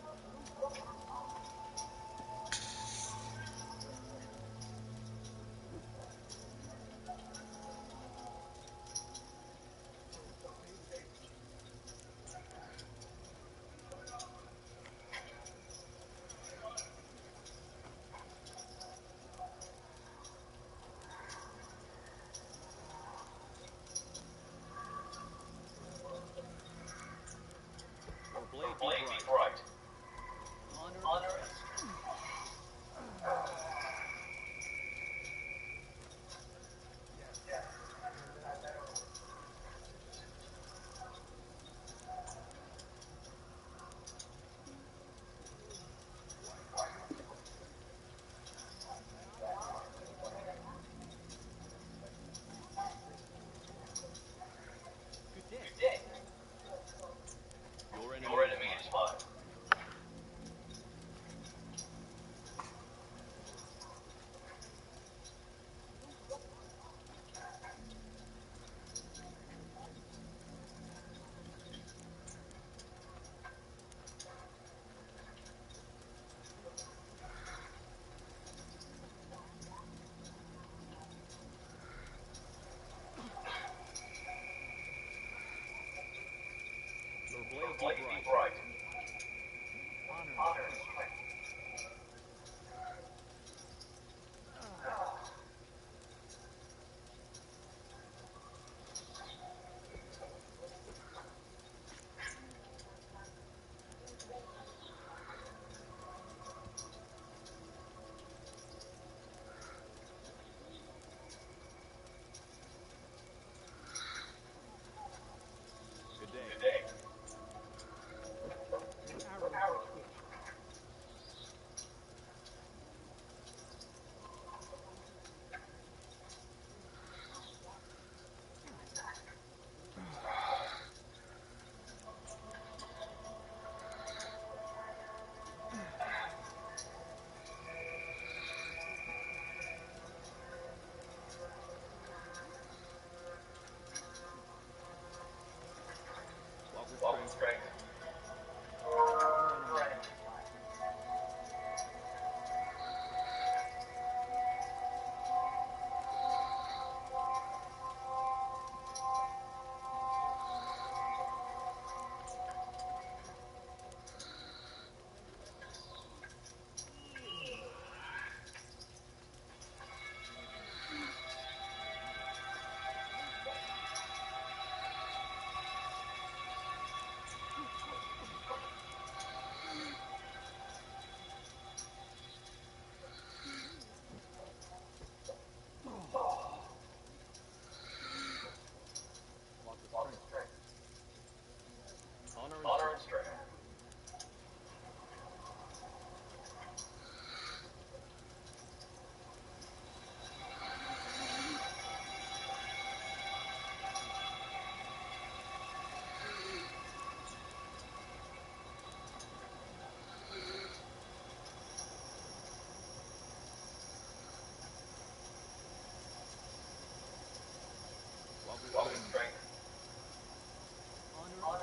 S8: Your
S7: Your
S8: blade
S7: blade
S8: be
S7: be
S8: bright.
S7: bright.
S8: Honor.
S7: Honor and strength.
S8: Good day.
S7: Good day.
S8: Your enemy
S7: Your
S8: is
S7: enemy
S8: mine.
S7: is mine.
S8: Your
S7: Your
S8: blade
S7: blade
S8: be
S7: be
S8: bright.
S7: bright.
S8: Honor and
S7: Honor and
S8: strength.
S7: strength. Walk with strength. Honor and strength. Walk with strength.
S8: Honor.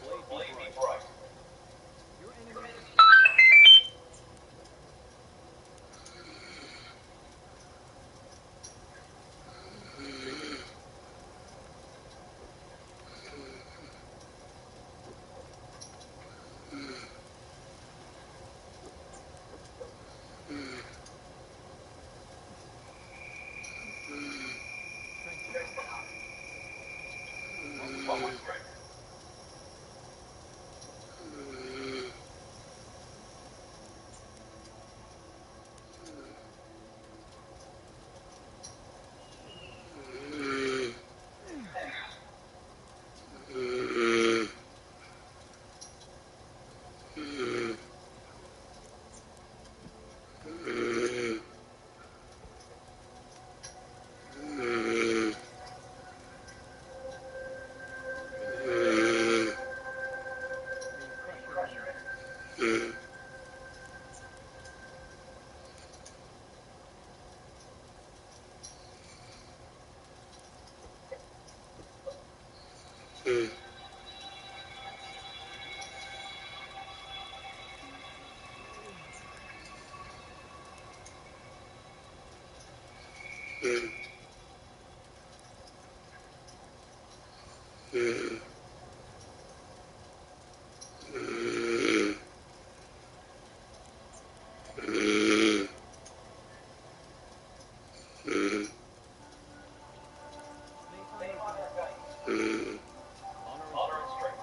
S7: Your blade be bright.
S8: Your enemy is
S7: Strength. Walk with strength.
S8: may you crush your enemies. May honor guide you.
S7: Honor and strength.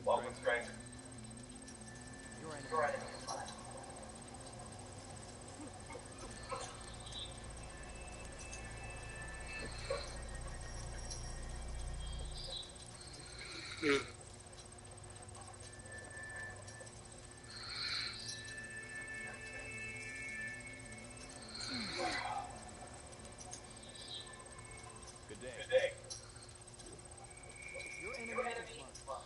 S7: Log with strength.
S8: Your enemy.
S7: Your enemy is mine.
S9: Good day.
S7: Good day.
S8: Your
S7: Your
S8: enemy
S7: enemy
S8: is mine.
S7: is mine.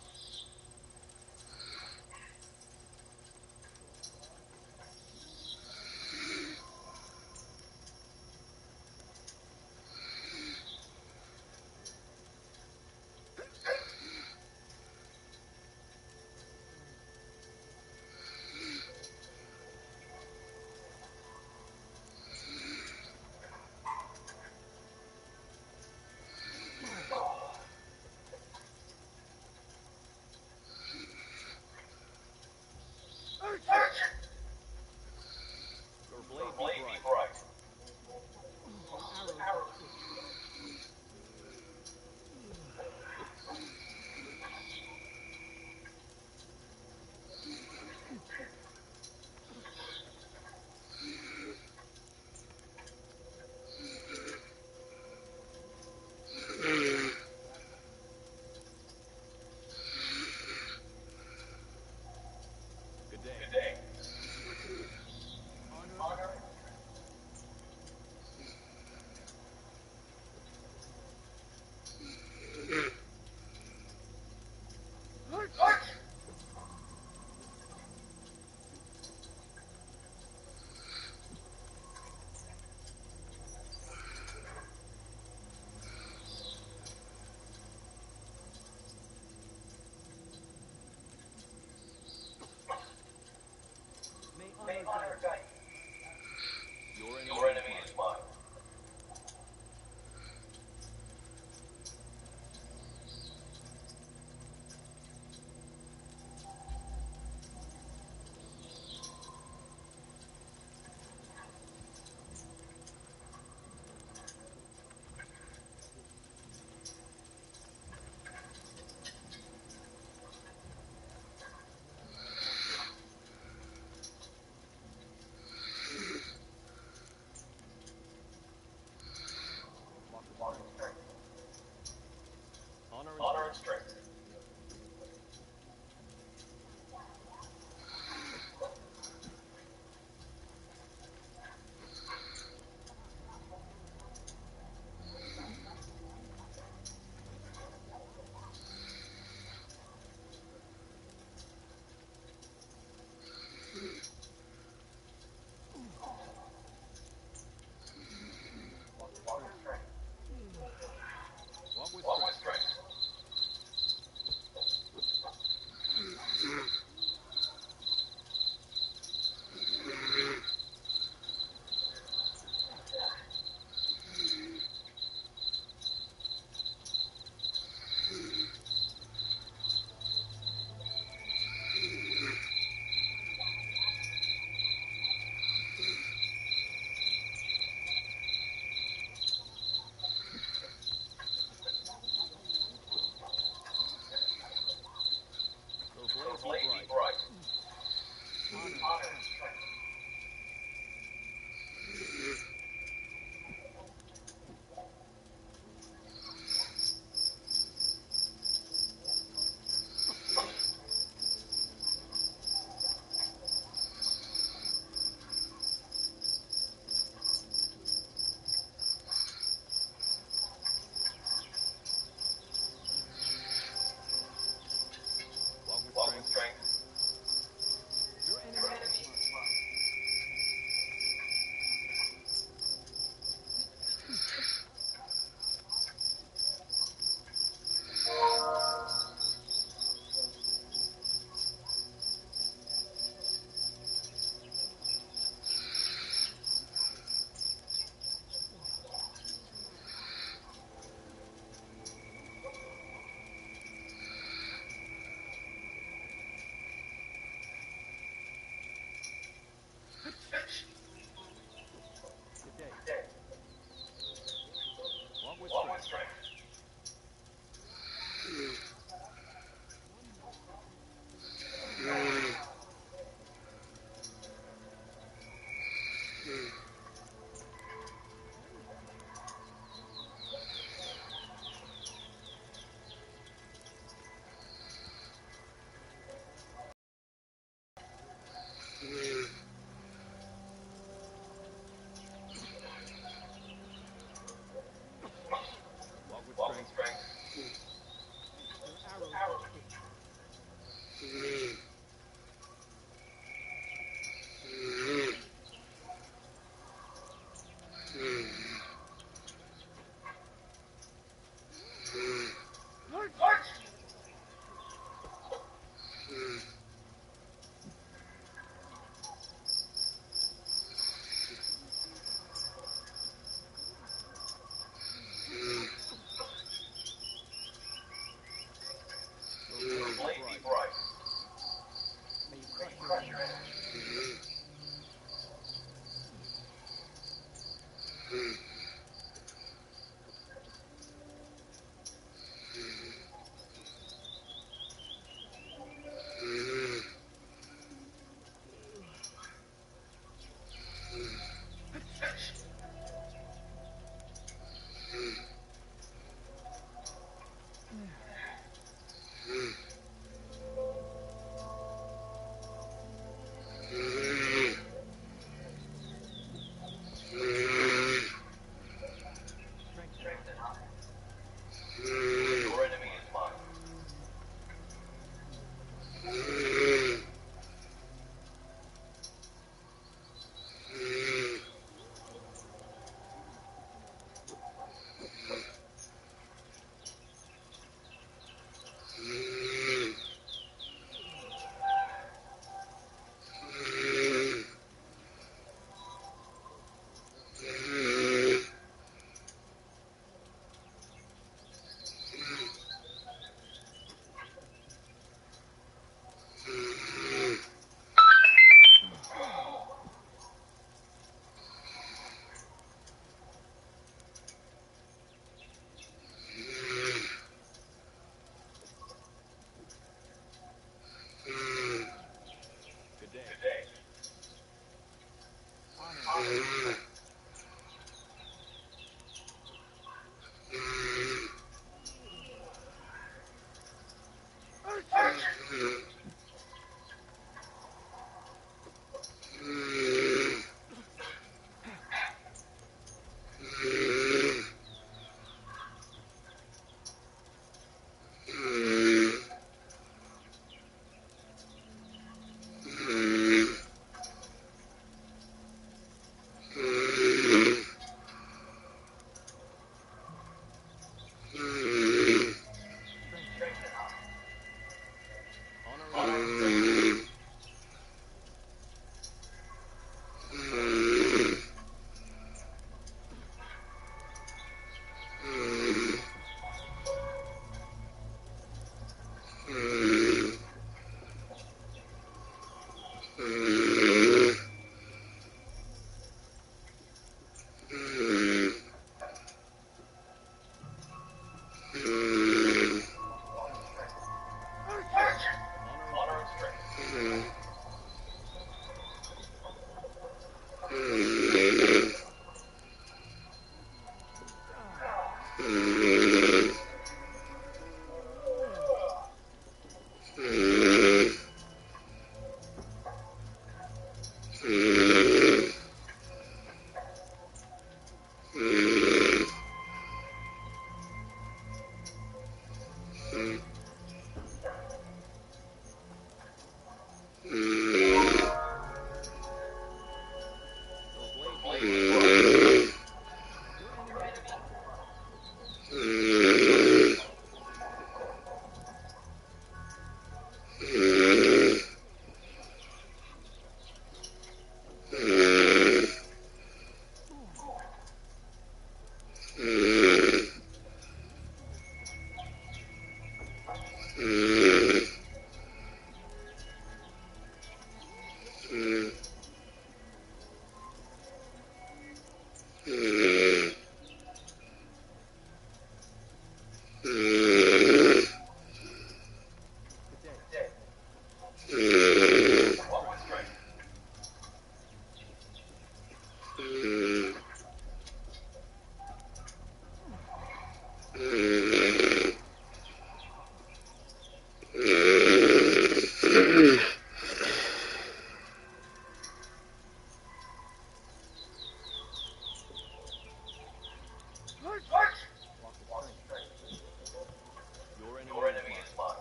S9: Your enemy is mine.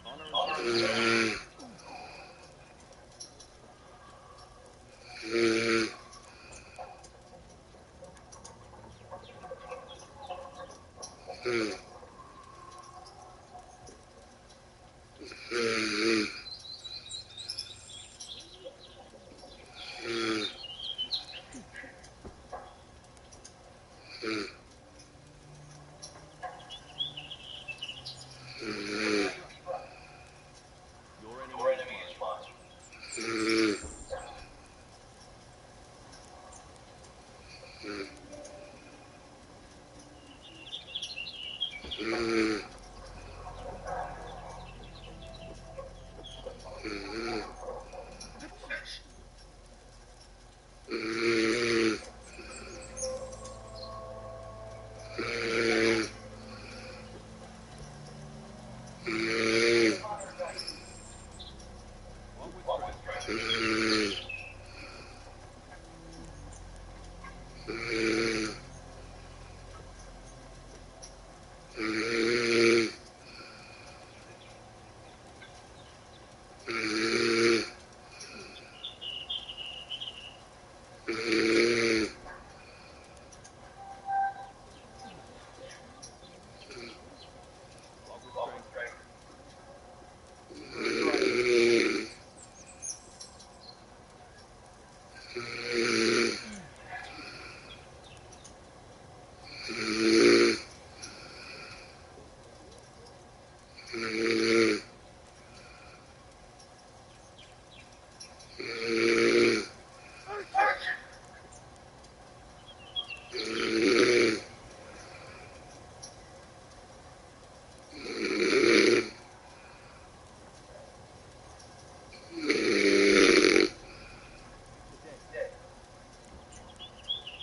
S8: Honor and
S7: Honor
S8: strength.
S7: and strength.
S9: Your
S7: Your
S9: enemy
S7: enemy
S9: is
S7: is
S9: mine.
S7: mine.
S8: Walk with
S7: Walk with
S8: strength.
S7: strength.
S9: Walk with
S7: Walk with
S9: strength.
S7: strength.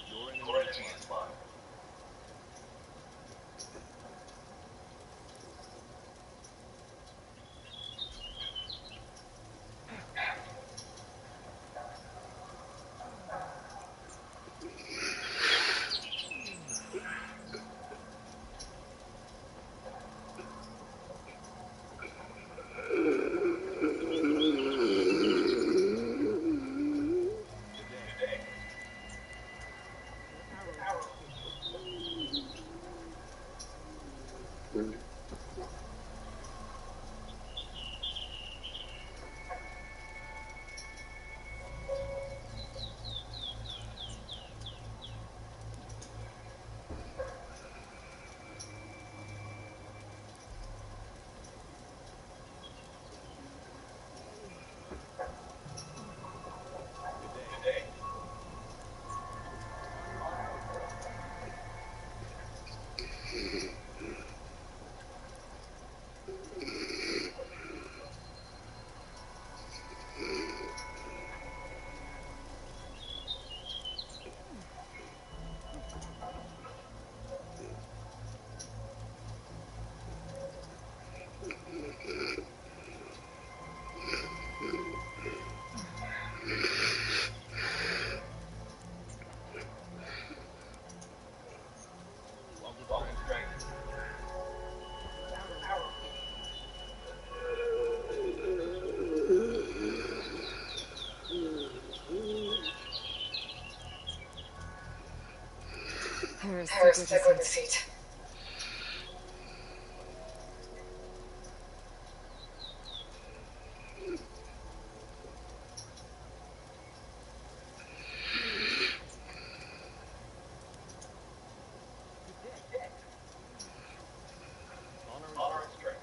S9: Your enemy
S7: Your
S9: is
S7: enemy
S9: mine.
S7: is mine.
S5: Paris, take with the seat.
S9: Good day. Honor and strength.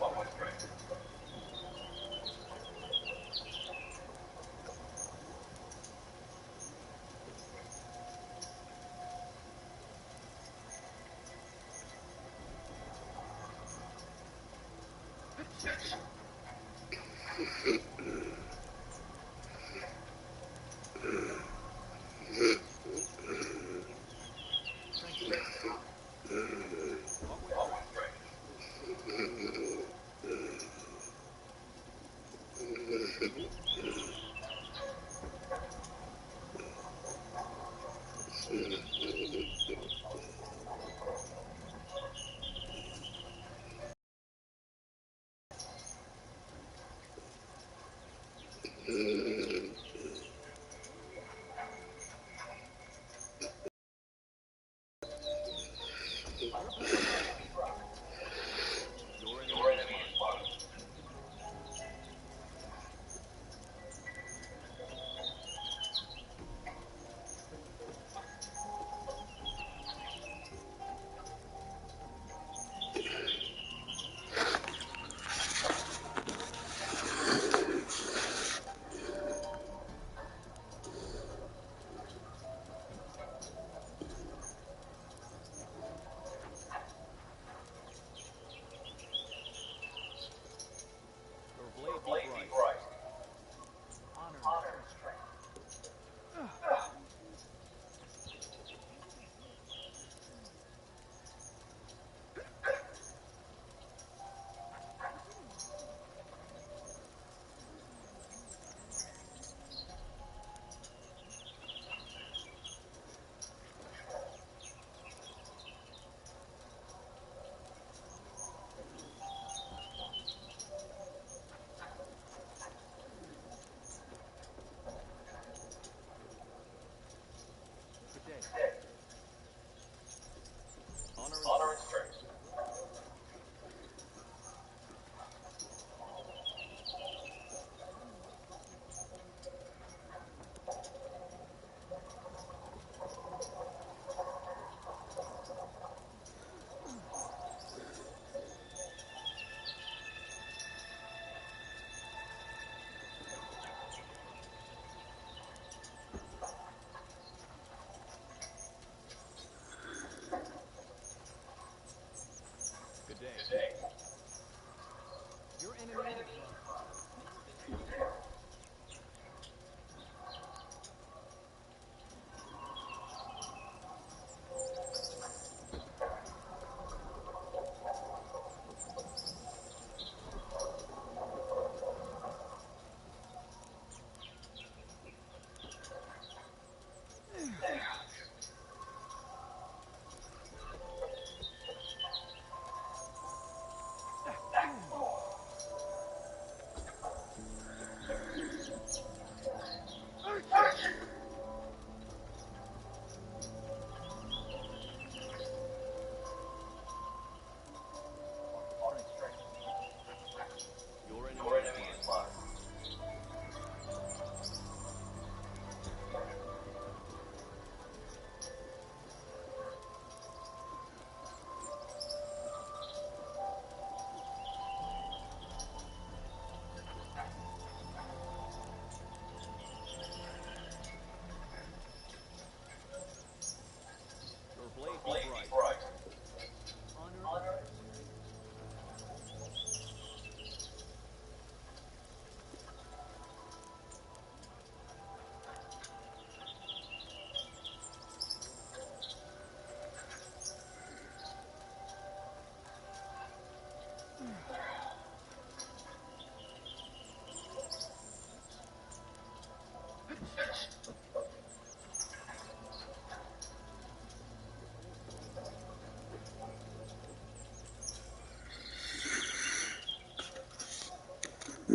S9: Walk with strength. Walk with strength. Your enemy is mine. Your blade be bright. Honor and strength.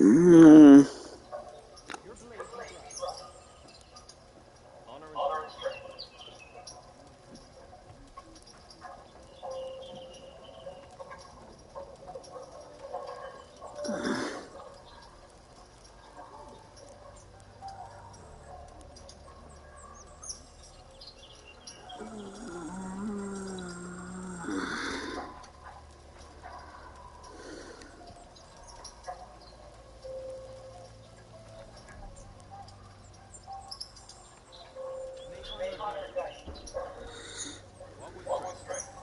S6: Mm.
S8: Your blade be bright. Honor and strength. May honor guide you. Walk with strength. Walk with strength.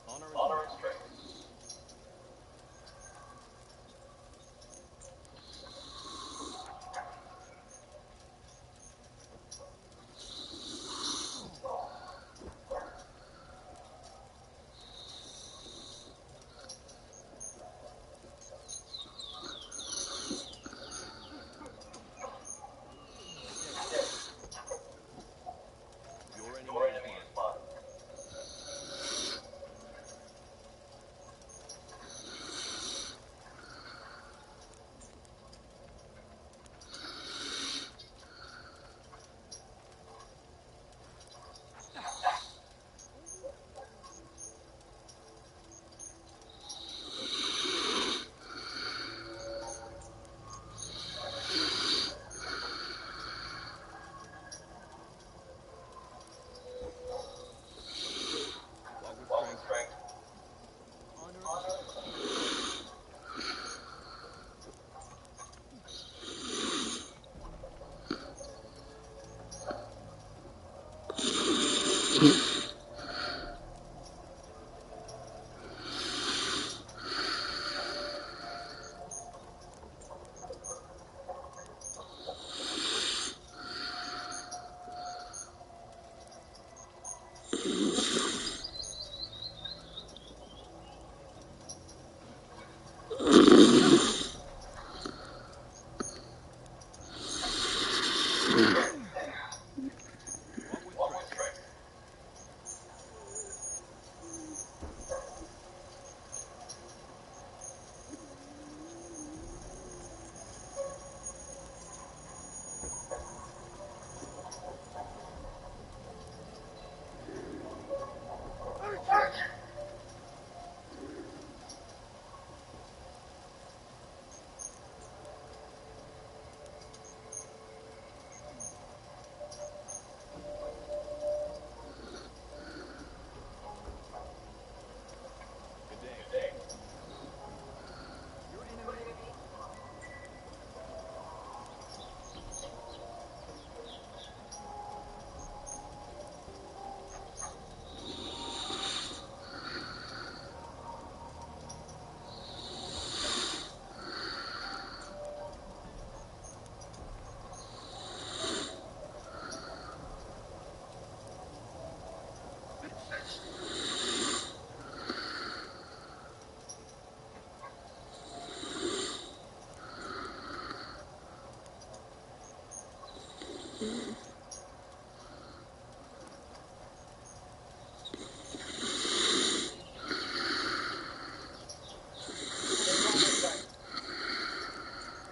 S8: Honor and strength. Your enemy is mine. Walk with strength. Honor. Walk with strength. Good day. Your enemy.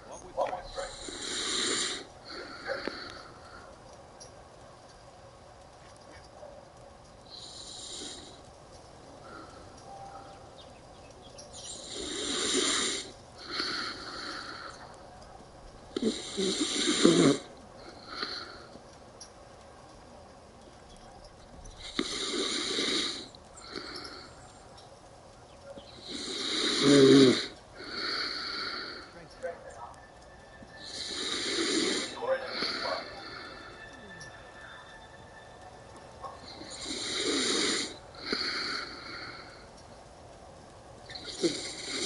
S8: Walk with strength. Strength. Your enemy is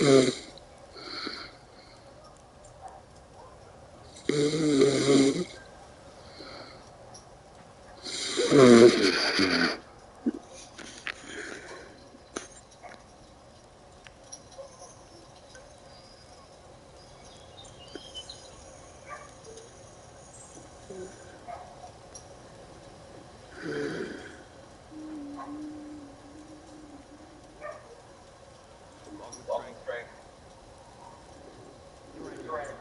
S8: mine.
S9: Walk with strength. You're right here.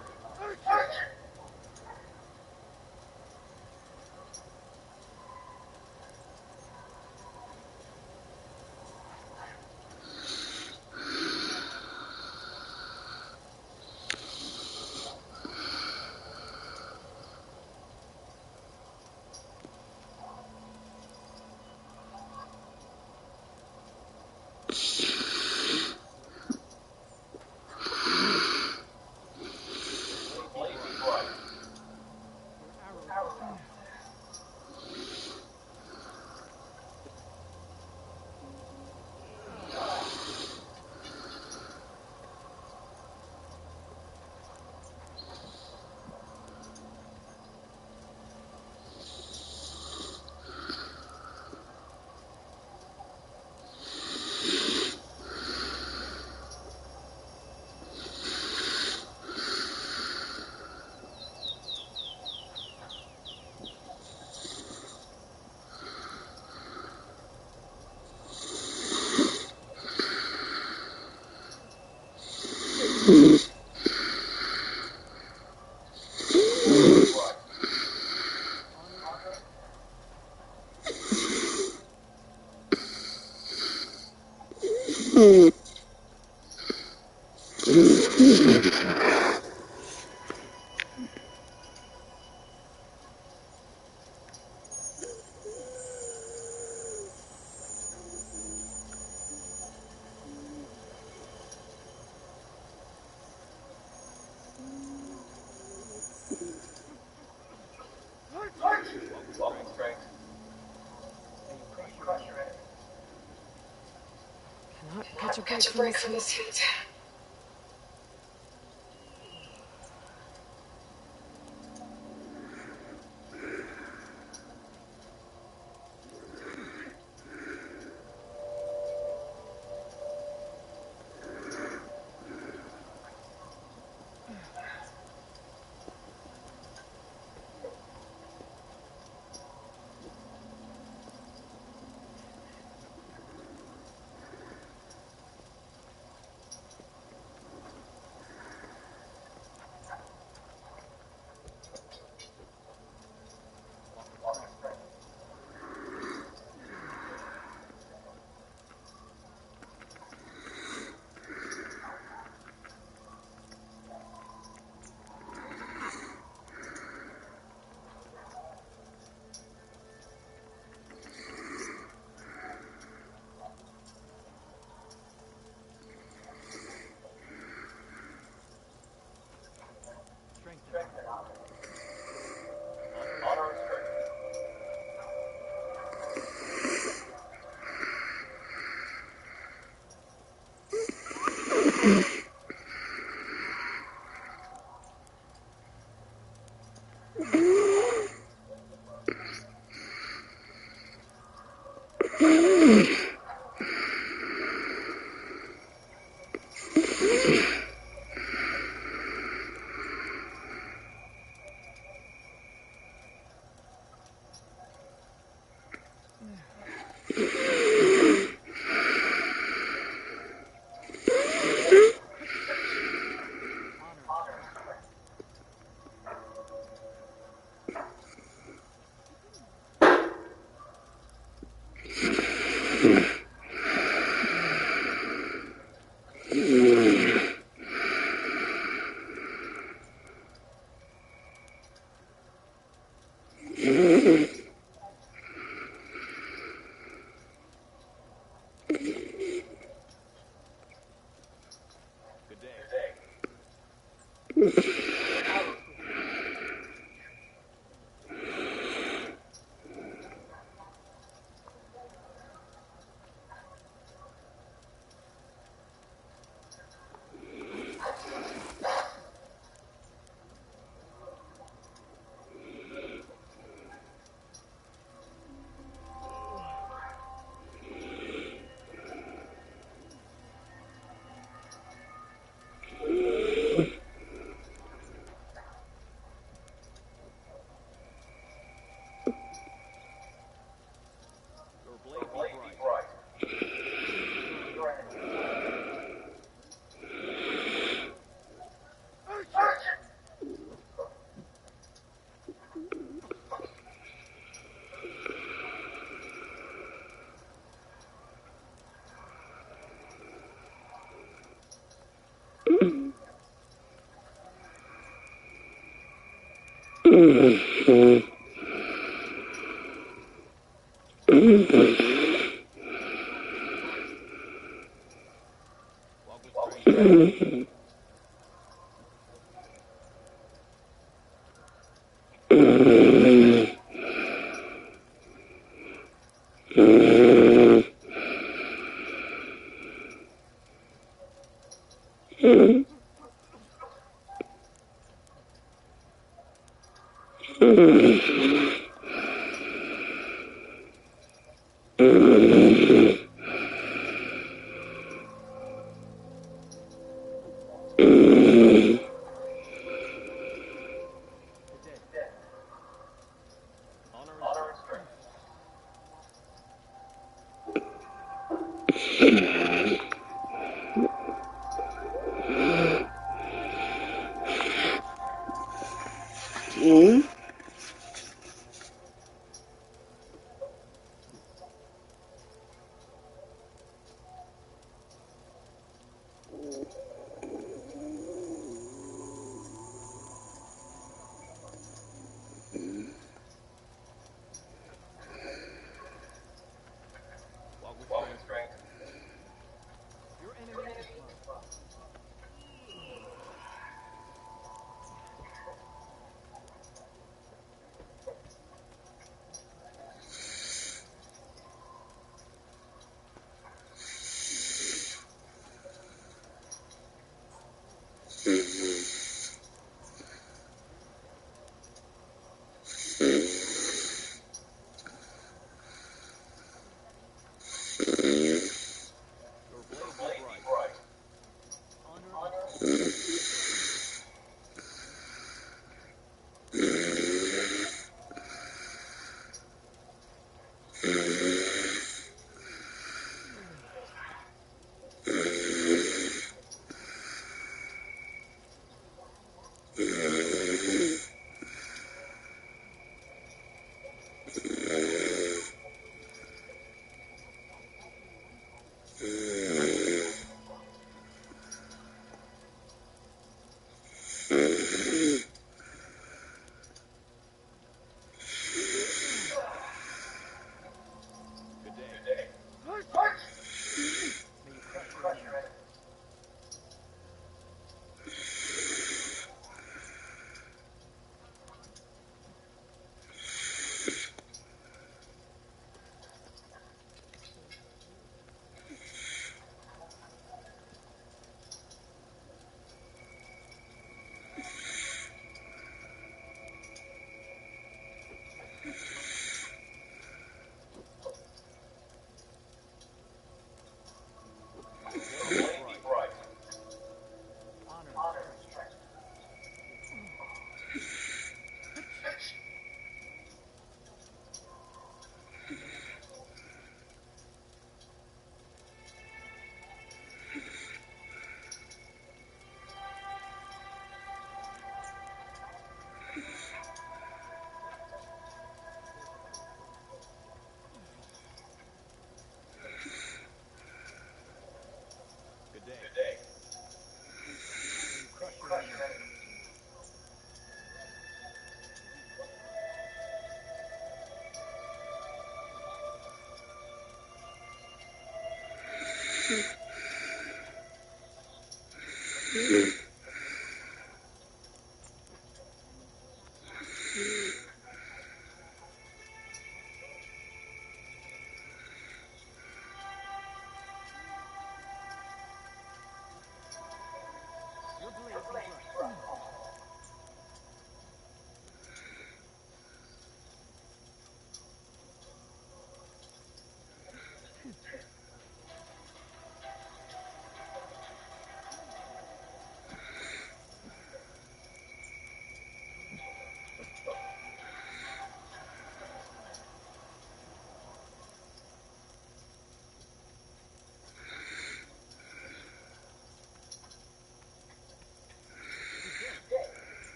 S9: Blade be bright. Your arrows. Walk with strength. May you crush your enemy.
S5: Cannot catch a break from this heat.
S9: Strength.
S8: Honor and strength.
S9: Honor and strength.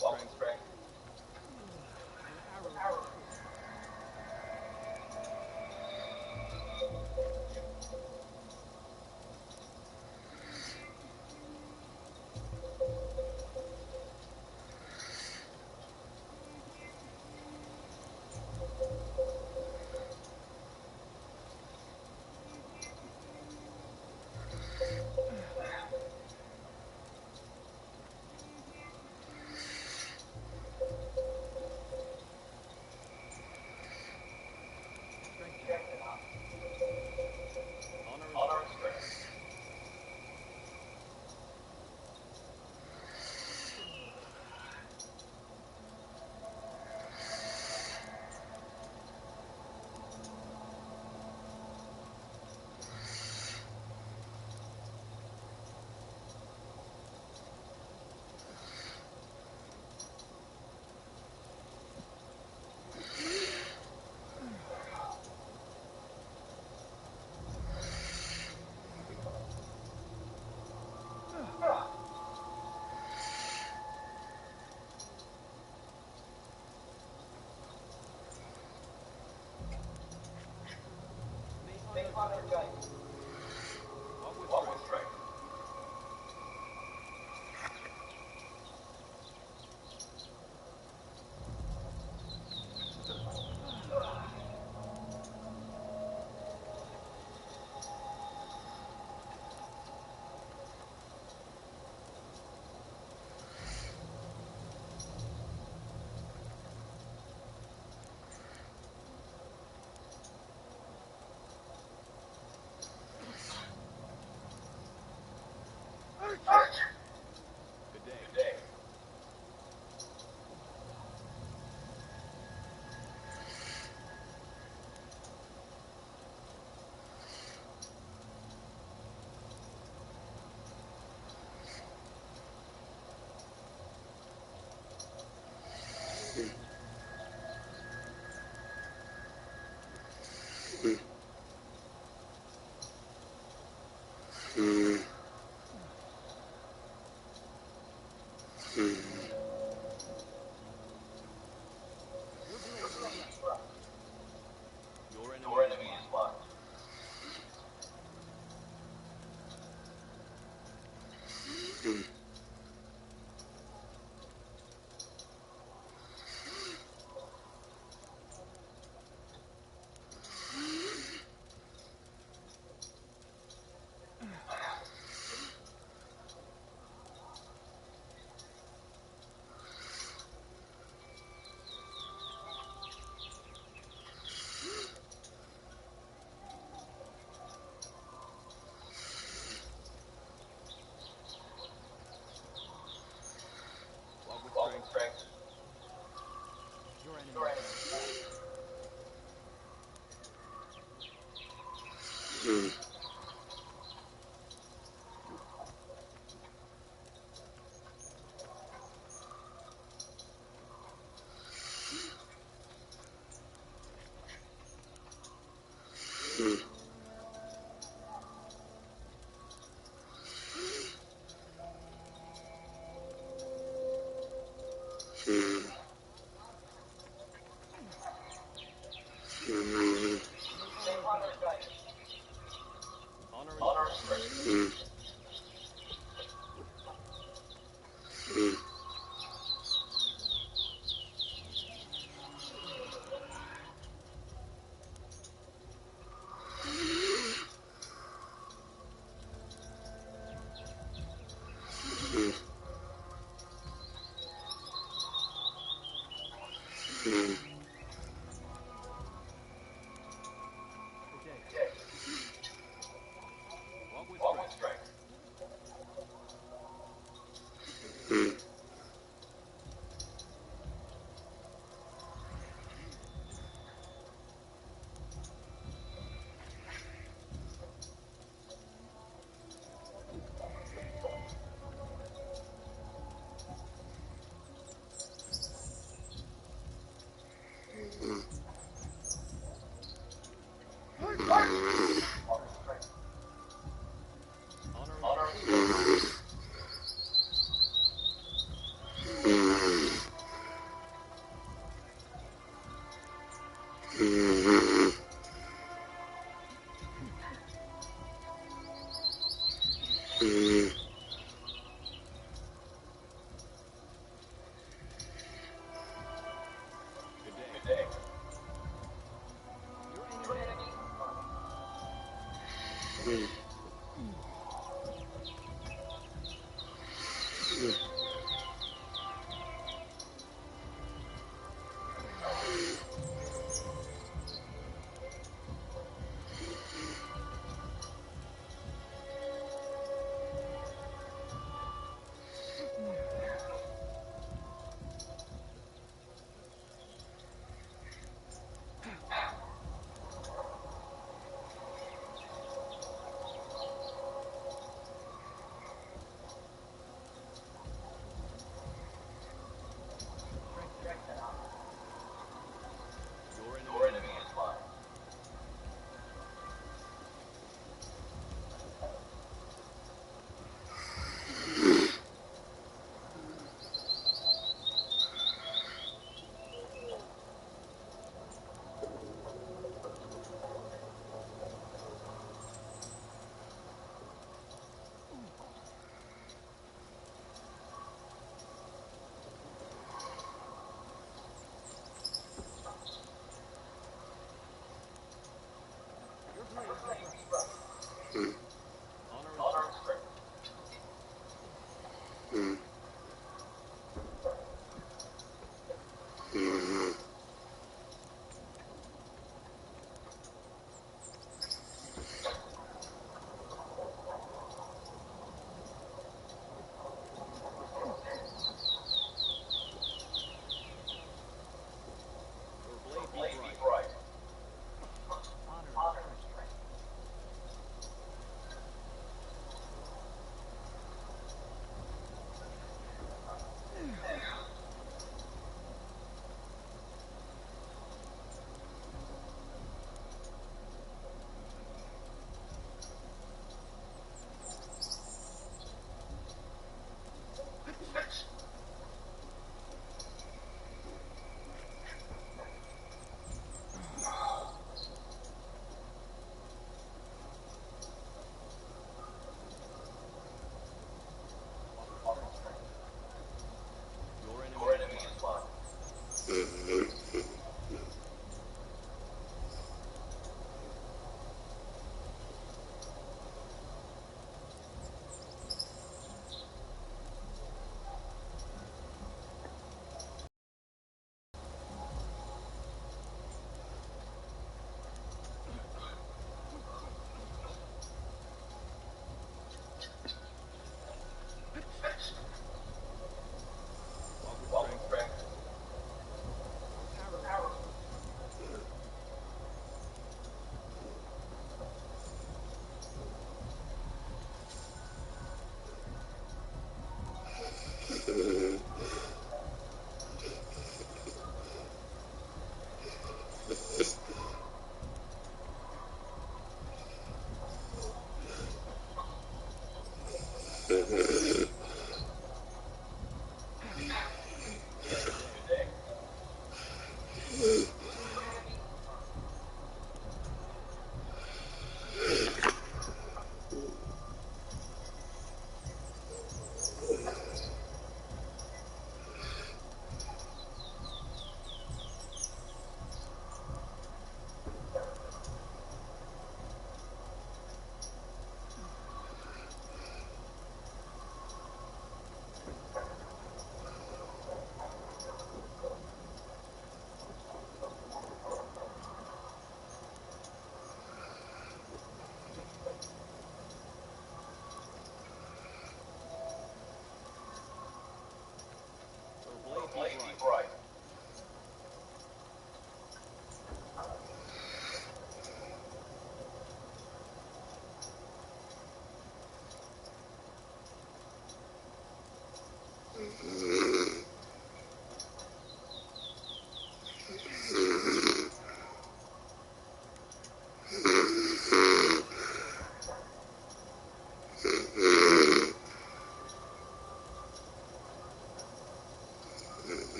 S8: Walking strength. Arrow. Honor and strength. Make honor guide. Walk with strength. Good day. Your enemy is blocked. Walk with strength. Your enemy. Honor and strength.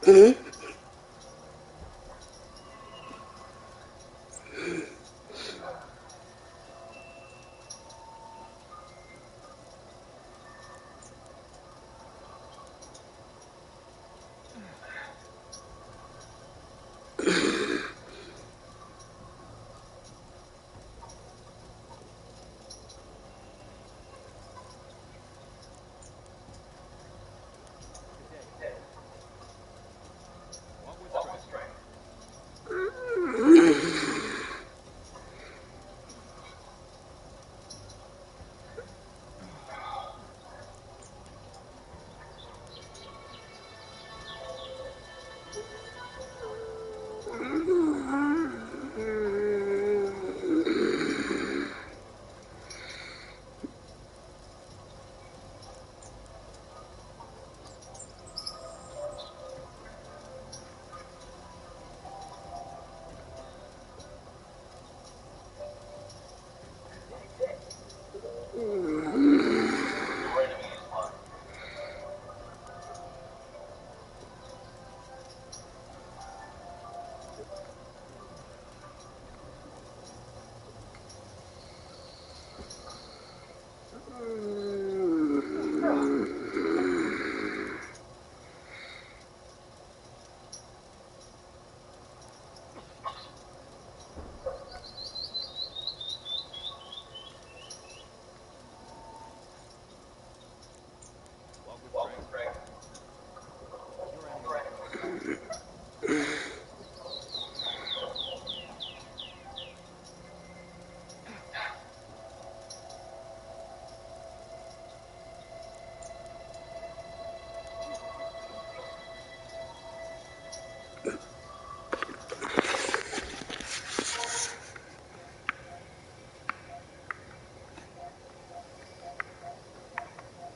S6: Mm-hmm.